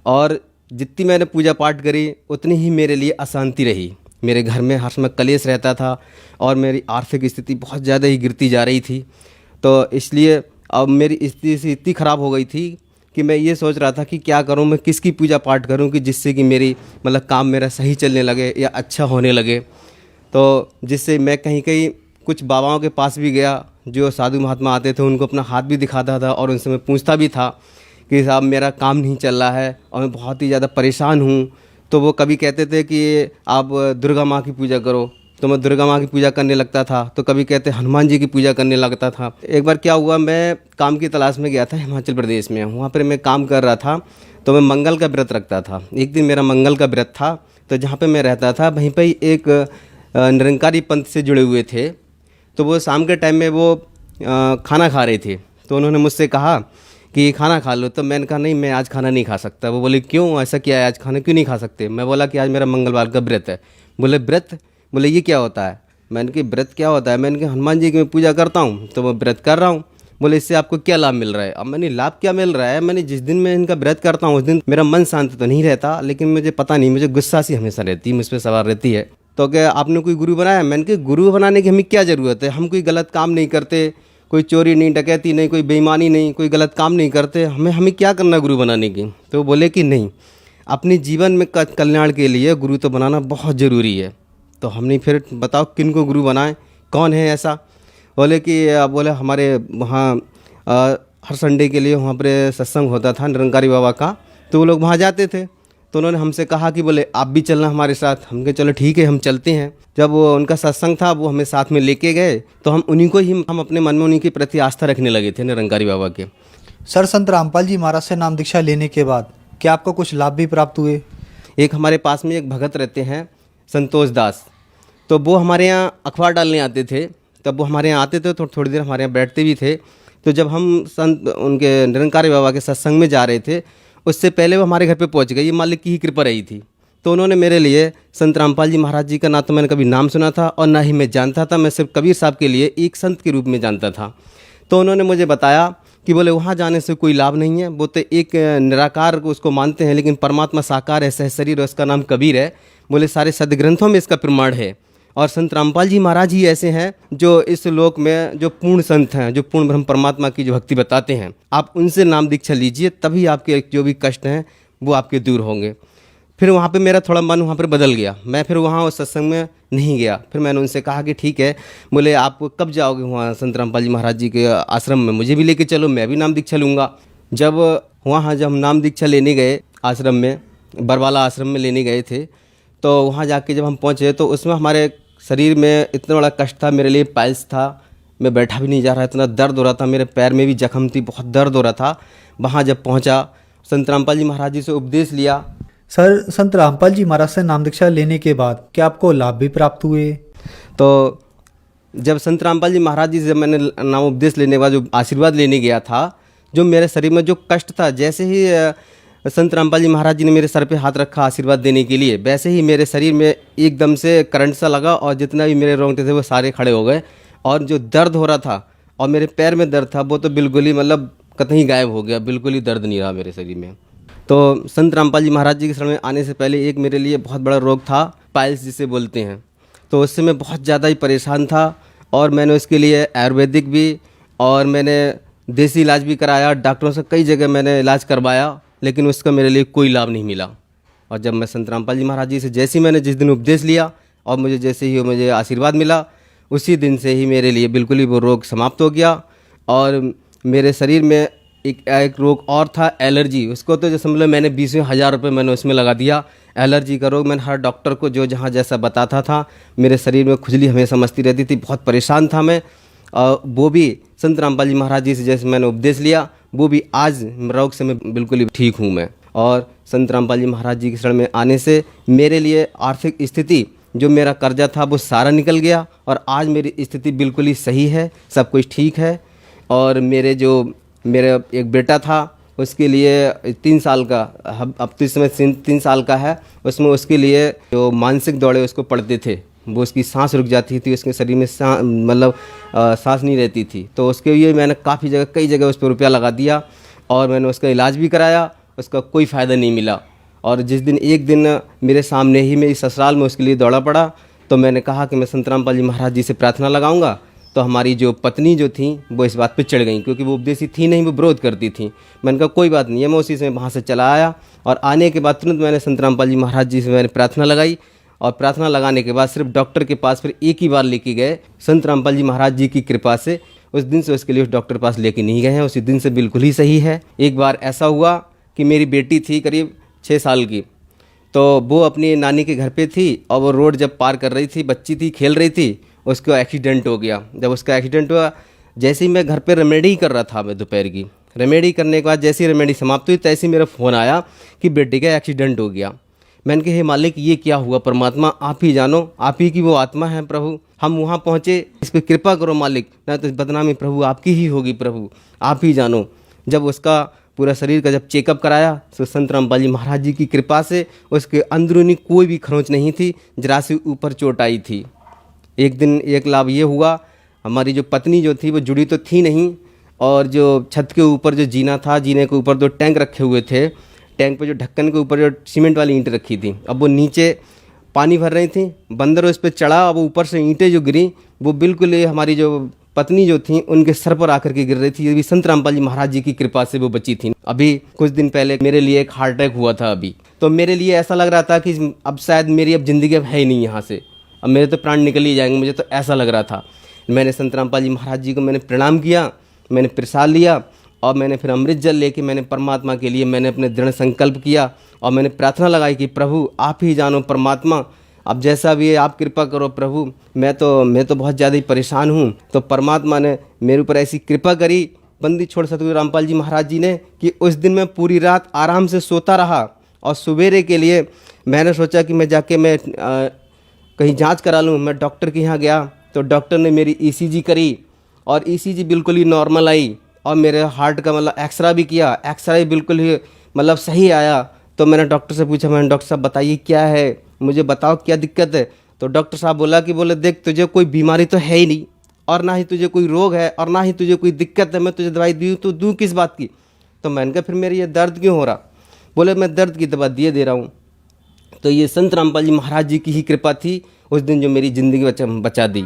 और जितनी मैंने पूजा पाठ करी उतनी ही मेरे लिए अशांति रही। मेरे घर में हर समय कलेश रहता था और मेरी आर्थिक स्थिति बहुत ज़्यादा ही गिरती जा रही थी। तो इसलिए अब मेरी स्थिति इतनी ख़राब हो गई थी कि मैं ये सोच रहा था कि क्या करूं, मैं किसकी पूजा पाठ करूं कि जिससे कि मेरी मतलब काम मेरा सही चलने लगे या अच्छा होने लगे। तो जिससे मैं कहीं कहीं कुछ बाबाओं के पास भी गया, जो साधु महात्मा आते थे उनको अपना हाथ भी दिखाता था और उनसे मैं पूछता भी था कि साहब मेरा काम नहीं चल रहा है और मैं बहुत ही ज़्यादा परेशान हूँ। तो वो कभी कहते थे कि आप दुर्गा माँ की पूजा करो, तो मैं दुर्गा माँ की पूजा करने लगता था। तो कभी कहते हनुमान जी की पूजा करने लगता था। एक बार क्या हुआ, मैं काम की तलाश में गया था हिमाचल प्रदेश में। वहाँ पर मैं काम कर रहा था तो मैं मंगल का व्रत रखता था। एक दिन मेरा मंगल का व्रत था तो जहाँ पे मैं रहता था वहीं पे ही एक निरंकारी पंथ से जुड़े हुए थे। तो वो शाम के टाइम में वो खाना खा रहे थे। तो उन्होंने मुझसे कहा कि खाना खा लो। तो मैंने कहा नहीं, मैं आज खाना नहीं खा सकता। वो बोले क्यों, ऐसा क्या है, आज खाना क्यों नहीं खा सकते? मैं बोला कि आज मेरा मंगलवार का व्रत है। बोले व्रत? बोले ये क्या होता है? मैंने कहा व्रत क्या होता है? मैंने कहा हनुमान जी की मैं पूजा करता हूँ तो मैं व्रत कर रहा हूँ। बोले इससे आपको क्या लाभ मिल रहा है? अब मैंने लाभ क्या मिल रहा है, मैंने जिस दिन मैं इनका व्रत करता हूँ उस दिन मेरा मन शांत तो नहीं रहता, लेकिन मुझे पता नहीं, मुझे गुस्सा सी हमेशा रहती है, मुझ पर सवार रहती है। तो क्या आपने कोई गुरु बनाया? मैंने कहा गुरु बनाने की हमें क्या ज़रूरत है, हम कोई गलत काम नहीं करते, कोई चोरी नहीं, डकैती नहीं, कोई बेईमानी नहीं, कोई गलत काम नहीं करते, हमें क्या करना गुरु बनाने की? तो बोले कि नहीं, अपने जीवन में कल्याण के लिए गुरु तो बनाना बहुत ज़रूरी है। तो हमने फिर बताओ किन को गुरु बनाएं, कौन है ऐसा? बोले कि बोले हमारे वहाँ हर संडे के लिए वहाँ पर सत्संग होता था निरंकारी बाबा का, तो वो लोग वहाँ जाते थे। तो उन्होंने हमसे कहा कि बोले आप भी चलना हमारे साथ। हम कहे चलो ठीक है, हम चलते हैं। जब वो उनका सत्संग था वो हमें साथ में लेके गए तो हम उन्हीं को ही हम अपने मन में उन्हीं के प्रति आस्था रखने लगे थे, निरंकारी बाबा के। सर, संत रामपाल जी महाराज से नाम दीक्षा लेने के बाद क्या आपको कुछ लाभ भी प्राप्त हुए? एक हमारे पास में एक भगत रहते हैं संतोष दास, तो वो हमारे यहाँ अखबार डालने आते थे। तब वो हमारे यहाँ आते थे तो थोड़ी देर हमारे यहाँ बैठते भी थे। तो जब हम संत उनके निरंकारी बाबा के सत्संग में जा रहे थे, उससे पहले वो हमारे घर पे पहुंच गए। ये मालिक की ही कृपा रही थी। तो उन्होंने मेरे लिए संत रामपाल जी महाराज जी का ना तो मैंने कभी नाम सुना था और ना ही मैं जानता था। मैं सिर्फ कबीर साहब के लिए एक संत के रूप में जानता था। तो उन्होंने मुझे बताया कि बोले वहाँ जाने से कोई लाभ नहीं है, वो तो एक निराकार को उसको मानते हैं, लेकिन परमात्मा साकार है, सहशरीर है, उसका नाम कबीर है। बोले सारे सदग्रंथों में इसका प्रमाण है। और संत रामपाल जी महाराज ही ऐसे हैं जो इस लोक में जो पूर्ण संत हैं, जो पूर्ण ब्रह्म परमात्मा की जो भक्ति बताते हैं। आप उनसे नाम दीक्षा लीजिए, तभी आपके जो भी कष्ट हैं वो आपके दूर होंगे। फिर वहाँ पे मेरा थोड़ा मन वहाँ पर बदल गया। मैं फिर वहाँ उस सत्संग में नहीं गया। फिर मैंने उनसे कहा कि ठीक है, बोले आप कब जाओगे वहाँ संत रामपाल जी महाराज जी के आश्रम में, मुझे भी लेके चलो, मैं भी नाम दीक्षा लूँगा। जब हम नाम दीक्षा लेने गए आश्रम में, बरवाला आश्रम में लेने गए थे, तो वहाँ जाके जब हम पहुँचे तो उसमें हमारे शरीर में इतना बड़ा कष्ट था। मेरे लिए पाइल्स था, मैं बैठा भी नहीं जा रहा, इतना दर्द हो रहा था, मेरे पैर में भी जख्म थी, बहुत दर्द हो रहा था। वहाँ जब पहुँचा, संत रामपाल जी महाराज जी से उपदेश लिया। सर, संत रामपाल जी महाराज से नाम दीक्षा लेने के बाद क्या आपको लाभ भी प्राप्त हुए? तो जब संत रामपाल जी महाराज जी से जब मैंने नाम उपदेश लेने के बाद जो आशीर्वाद लेने गया था, जो मेरे शरीर में जो कष्ट था, जैसे ही संत रामपाल जी महाराज जी ने मेरे सर पे हाथ रखा आशीर्वाद देने के लिए, वैसे ही मेरे शरीर में एकदम से करंट सा लगा और जितना भी मेरे रोंगटे थे वो सारे खड़े हो गए। और जो दर्द हो रहा था और मेरे पैर में दर्द था वो तो बिल्कुल ही मतलब कतई गायब हो गया, बिल्कुल ही दर्द नहीं रहा मेरे शरीर में। तो संत रामपाल जी महाराज जी के शरण में आने से पहले एक मेरे लिए बहुत बड़ा रोग था, पाइल्स जिसे बोलते हैं। तो उससे मैं बहुत ज़्यादा ही परेशान था और मैंने उसके लिए आयुर्वेदिक भी और मैंने देसी इलाज भी कराया, डॉक्टरों से कई जगह मैंने इलाज करवाया, लेकिन उसका मेरे लिए कोई लाभ नहीं मिला। और जब मैं संत रामपाल जी महाराज जी से जैसे ही मैंने जिस दिन उपदेश लिया और मुझे जैसे ही मुझे आशीर्वाद मिला, उसी दिन से ही मेरे लिए बिल्कुल ही वो रोग समाप्त हो गया। और मेरे शरीर में एक रोग और था, एलर्जी। उसको तो जैसे मतलब मैंने 20,000 रुपये मैंने उसमें लगा दिया। एलर्जी का रोग मैंने हर डॉक्टर को जो जहाँ जैसा बताता था, मेरे शरीर में खुजली हमेशा मचती रहती थी, बहुत परेशान था मैं। वो भी संत रामपाल जी महाराज जी से जैसे मैंने उपदेश लिया, वो भी आज रोग से मैं बिल्कुल ही ठीक हूँ मैं। और संत रामपाल जी महाराज जी के शरण में आने से मेरे लिए आर्थिक स्थिति, जो मेरा कर्जा था वो सारा निकल गया और आज मेरी स्थिति बिल्कुल ही सही है, सब कुछ ठीक है। और मेरा एक बेटा था, उसके लिए 3 साल का, अब तो इस समय 3 साल का है, उसमें उसके लिए जो मानसिक दौड़े उसको पड़ते थे, वो उसकी सांस रुक जाती थी, उसके शरीर में मतलब सांस नहीं रहती थी। तो उसके लिए मैंने कई जगह उस पर रुपया लगा दिया और मैंने उसका इलाज भी कराया, उसका कोई फ़ायदा नहीं मिला। और जिस दिन एक दिन मेरे सामने ही मेरी ससुराल में उसके लिए दौड़ा पड़ा, तो मैंने कहा कि मैं संत रामपाल जी महाराज जी से प्रार्थना लगाऊंगा। तो हमारी जो पत्नी जो थी वो इस बात पे चढ़ गई, क्योंकि वो उपदेशी थी नहीं, वो विरोध करती थी। मैंने कहा कोई बात नहीं है, मैं उसी से वहाँ से चला आया और आने के बाद तुरंत मैंने संत रामपाल जी महाराज जी से मैंने प्रार्थना लगाई। और प्रार्थना लगाने के बाद सिर्फ डॉक्टर के पास फिर एक ही बार लेके गए, संत रामपाल जी महाराज जी की कृपा से। उस दिन से उसके लिए उस डॉक्टर के पास लेके नहीं गए हैं, उसी दिन से बिल्कुल ही सही है। एक बार ऐसा हुआ कि मेरी बेटी थी करीब 6 साल की, तो वो अपनी नानी के घर पे थी और वो रोड जब पार कर रही थी, बच्ची थी, खेल रही थी, उसका एक्सीडेंट हो गया। जब उसका एक्सीडेंट हुआ, जैसे ही मैं घर पे रेमेडी कर रहा था, मैं दोपहर की रेमेडी करने के बाद जैसे ही रेमेडी समाप्त हुई, तैसे ही मेरा फ़ोन आया कि बेटे का एक्सीडेंट हो गया। मैंने कहा हे मालिक, ये क्या हुआ? परमात्मा आप ही जानो, आप ही की वो आत्मा है प्रभु। हम वहाँ पहुँचे, इस पर कृपा करो मालिक, ना तो बदनामी प्रभु आपकी ही होगी प्रभु, आप ही जानो। जब उसका पूरा शरीर का जब चेकअप कराया, तो संत रामपाल जी महाराज जी की कृपा से उसके अंदरूनी कोई भी खरोंच नहीं थी, जरा से ऊपर चोट आई थी। एक दिन एक लाभ ये हुआ, हमारी जो पत्नी जो थी वो जुड़ी तो थी नहीं, और जो छत के ऊपर जो जीना था, जीने के ऊपर 2 टैंक रखे हुए थे, टैंक पे जो ढक्कन के ऊपर जो सीमेंट वाली ईंटें रखी थी, अब वो नीचे पानी भर रही थी, बंदर उस पर चढ़ा, अब ऊपर से ईंटें जो गिरी वो बिल्कुल हमारी जो पत्नी जो थी उनके सर पर आकर के गिर रही थी। ये भी संत रामपाल जी महाराज जी की कृपा से वो बची थी। अभी कुछ दिन पहले मेरे लिए एक हार्ट अटैक हुआ था अभी, तो मेरे लिए ऐसा लग रहा था कि अब शायद मेरी अब ज़िंदगी अब है ही नहीं यहाँ से, अब मेरे तो प्राण निकल ही जाएंगे, मुझे तो ऐसा लग रहा था। मैंने संत रामपाल जी महाराज जी को मैंने प्रणाम किया, मैंने प्रसाद लिया और मैंने फिर अमृत जल लेके मैंने परमात्मा के लिए मैंने अपने दृढ़ संकल्प किया और मैंने प्रार्थना लगाई कि प्रभु आप ही जानो परमात्मा, अब जैसा भी है आप कृपा करो प्रभु, मैं तो बहुत ज़्यादा ही परेशान हूँ। तो परमात्मा ने मेरे ऊपर ऐसी कृपा करी, बंदी छोड़ सतगुरु रामपाल जी महाराज जी ने, कि उस दिन मैं पूरी रात आराम से सोता रहा और सवेरे के लिए मैंने सोचा कि मैं जाके मैं कहीं जांच करा लूँ। मैं डॉक्टर के यहाँ गया तो डॉक्टर ने मेरी ईसीजी करी और ईसीजी बिल्कुल ही नॉर्मल आई और मेरे हार्ट का मतलब एक्सरा भी किया, एक्सरा बिल्कुल ही मतलब सही आया। तो मैंने डॉक्टर से पूछा, मैंने डॉक्टर साहब बताइए क्या है, मुझे बताओ क्या दिक्कत है। तो डॉक्टर साहब बोले देख तुझे कोई बीमारी तो है ही नहीं और ना ही तुझे कोई रोग है और ना ही तुझे कोई दिक्कत है, मैं तुझे दवाई दूँ तो दूँ किस बात की। तो मैंने कहा फिर मेरी ये दर्द क्यों हो रहा। बोले मैं दर्द की दवा दिए दे रहा हूँ। तो ये संत रामपाल जी महाराज जी की ही कृपा थी उस दिन जो मेरी ज़िंदगी बचा दी।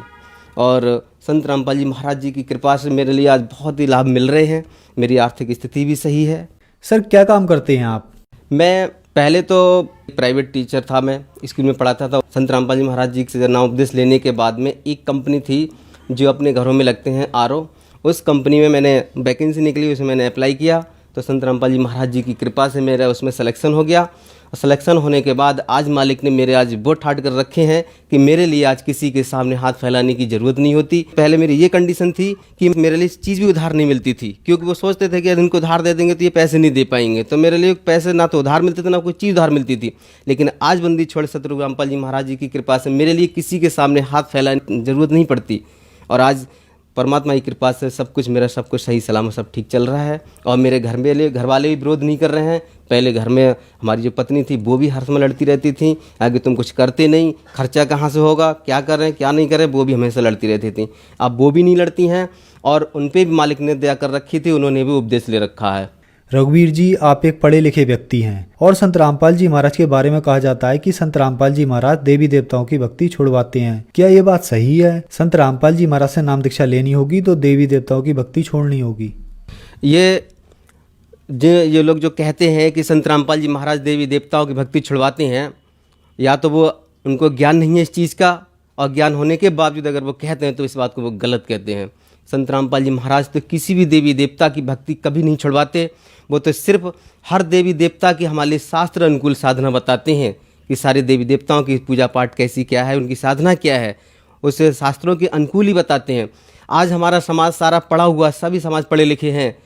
और संत रामपाल जी महाराज जी की कृपा से मेरे लिए आज बहुत ही लाभ मिल रहे हैं, मेरी आर्थिक स्थिति भी सही है। सर क्या काम करते हैं आप? मैं पहले तो प्राइवेट टीचर था, मैं स्कूल में पढ़ाता था। संत रामपाल जी महाराज जी से नाम उपदेश लेने के बाद में एक कंपनी थी जो अपने घरों में लगते हैं RO, उस कंपनी में मैंने वैकेंसी निकली, उसमें मैंने अप्लाई किया। तो संत रामपाल जी महाराज जी की कृपा से मेरा उसमें सिलेक्शन हो गया। सिलेक्शन होने के बाद आज मालिक ने मेरे आज वो ठाट कर रखे हैं कि मेरे लिए आज किसी के सामने हाथ फैलाने की ज़रूरत नहीं होती। पहले मेरी ये कंडीशन थी कि मेरे लिए चीज़ भी उधार नहीं मिलती थी, क्योंकि वो सोचते थे कि अगर इनको उधार दे देंगे तो ये पैसे नहीं दे पाएंगे। तो मेरे लिए पैसे ना तो उधार मिलते थे ना कोई चीज़ उधार मिलती थी। लेकिन आज बंदी छोड़ सतगुरु रामपाल जी महाराज जी की कृपा से मेरे लिए किसी के सामने हाथ फैलाने की ज़रूरत नहीं पड़ती। और आज परमात्मा की कृपा से सब कुछ मेरा सब कुछ सही सलामत सब ठीक चल रहा है। और मेरे घर वाले भी विरोध नहीं कर रहे हैं। पहले घर में हमारी जो पत्नी थी वो भी हर समय लड़ती रहती थी, आगे तुम कुछ करते नहीं, खर्चा कहाँ से होगा, क्या कर रहे हैं क्या नहीं कर रहे, वो भी हमेशा लड़ती रहती थी। अब वो भी नहीं लड़ती हैं और उन पर भी मालिक ने दया कर रखी थी, उन्होंने भी उपदेश ले रखा है। रघुवीर जी, आप एक पढ़े लिखे व्यक्ति हैं और संत रामपाल जी महाराज के बारे में कहा जाता है कि संत रामपाल जी महाराज देवी देवताओं की भक्ति छुड़वाते हैं। क्या ये बात सही है? संत रामपाल जी महाराज से नाम दीक्षा लेनी होगी तो देवी देवताओं की भक्ति छोड़नी होगी? ये लोग जो कहते हैं कि संत रामपाल जी महाराज देवी देवताओं की भक्ति छुड़वाते हैं, या तो वो उनको ज्ञान नहीं है इस चीज़ का, और ज्ञान होने के बावजूद अगर वो कहते हैं तो इस बात को वो गलत कहते हैं। संत रामपाल जी महाराज तो किसी भी देवी देवता की भक्ति कभी नहीं छुड़वाते। वो तो सिर्फ हर देवी देवता की हमारे लिए शास्त्र अनुकूल साधना बताते हैं कि सारे देवी देवताओं की पूजा पाठ कैसी क्या है, उनकी साधना क्या है, उसे शास्त्रों के अनुकूल ही बताते हैं। आज हमारा समाज सारा पढ़ा हुआ, सभी समाज पढ़े लिखे हैं।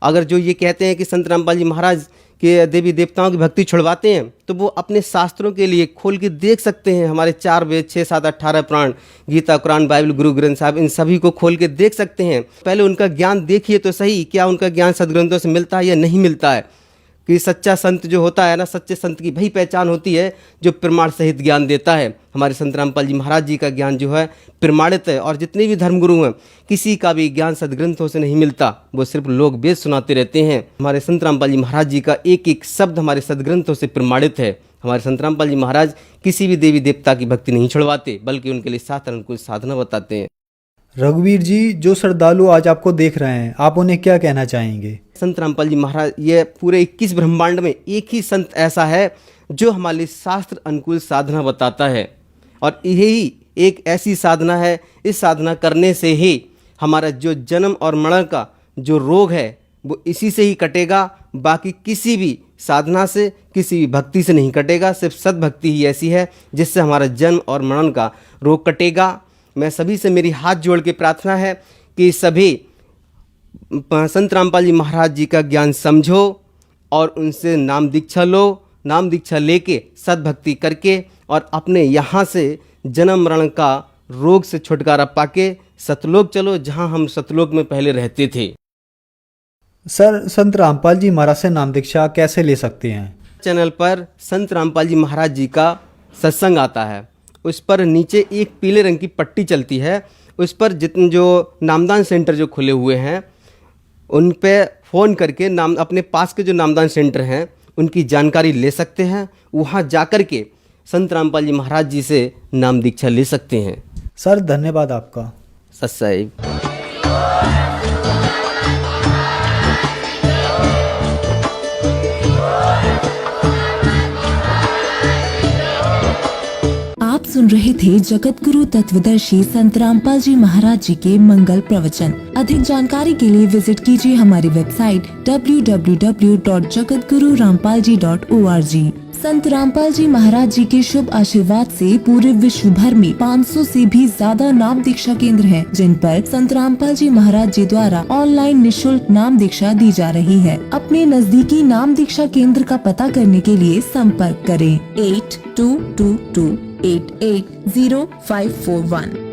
अगर जो ये कहते हैं कि संत रामपाल जी महाराज के देवी देवताओं की भक्ति छुड़वाते हैं तो वो अपने शास्त्रों के लिए खोल के देख सकते हैं। हमारे 4 वेद 6 7 18 पुराण, गीता, कुरान, बाइबल, गुरु ग्रंथ साहब, इन सभी को खोल के देख सकते हैं। पहले उनका ज्ञान देखिए तो सही, क्या उनका ज्ञान सदग्रंथों से मिलता है या नहीं मिलता है। कि सच्चा संत जो होता है ना, सच्चे संत की वही पहचान होती है जो प्रमाण सहित ज्ञान देता है। हमारे संत रामपाल जी महाराज जी का ज्ञान जो है प्रमाणित है। और जितने भी धर्मगुरु हैं किसी का भी ज्ञान सदग्रंथों से नहीं मिलता, वो सिर्फ लोग वेद सुनाते रहते हैं। हमारे संत रामपाल जी महाराज जी का एक एक शब्द हमारे सदग्रंथों से प्रमाणित है। हमारे संत रामपाल जी महाराज किसी भी देवी देवता की भक्ति नहीं छुड़वाते, बल्कि उनके लिए शास्त्र अनुकूल साधना बताते हैं। रघुवीर जी, जो श्रद्धालु आज आपको देख रहे हैं, आप उन्हें क्या कहना चाहेंगे? संत रामपाल जी महाराज, ये पूरे 21 ब्रह्मांड में एक ही संत ऐसा है जो हमारे लिए शास्त्र अनुकूल साधना बताता है। और यही एक ऐसी साधना है, इस साधना करने से ही हमारा जो जन्म और मरण का जो रोग है वो इसी से ही कटेगा। बाकी किसी भी साधना से, किसी भी भक्ति से नहीं कटेगा। सिर्फ सद्भक्ति ही ऐसी है जिससे हमारा जन्म और मरण का रोग कटेगा। मैं सभी से मेरी हाथ जोड़ के प्रार्थना है कि सभी संत रामपाल जी महाराज जी का ज्ञान समझो और उनसे नाम दीक्षा लो। नाम दीक्षा लेके सद्भक्ति करके और अपने यहाँ से जन्म मरण का रोग से छुटकारा पाके सतलोक चलो, जहाँ हम सतलोक में पहले रहते थे। सर, संत रामपाल जी महाराज से नाम दीक्षा कैसे ले सकते हैं? चैनल पर संत रामपाल जी महाराज जी का सत्संग आता है, उस पर नीचे एक पीले रंग की पट्टी चलती है। उस पर जितने जो नामदान सेंटर जो खुले हुए हैं उन पे फ़ोन करके नाम अपने पास के जो नामदान सेंटर हैं उनकी जानकारी ले सकते हैं। वहाँ जाकर के संत रामपाल जी महाराज जी से नाम दीक्षा ले सकते हैं। सर, धन्यवाद आपका। सत्साई। आप सुन रहे थे जगत गुरु तत्वदर्शी संत रामपाल जी महाराज जी के मंगल प्रवचन। अधिक जानकारी के लिए विजिट कीजिए हमारी वेबसाइट www.jagatgururampalji.org। संत रामपाल जी महाराज जी के शुभ आशीर्वाद से पूरे विश्व भर में 500 से भी ज्यादा नाम दीक्षा केंद्र हैं, जिन पर संत रामपाल जी महाराज जी द्वारा ऑनलाइन निःशुल्क नाम दीक्षा दी जा रही है। अपने नजदीकी नाम दीक्षा केंद्र का पता करने के लिए संपर्क करें 8222 880541।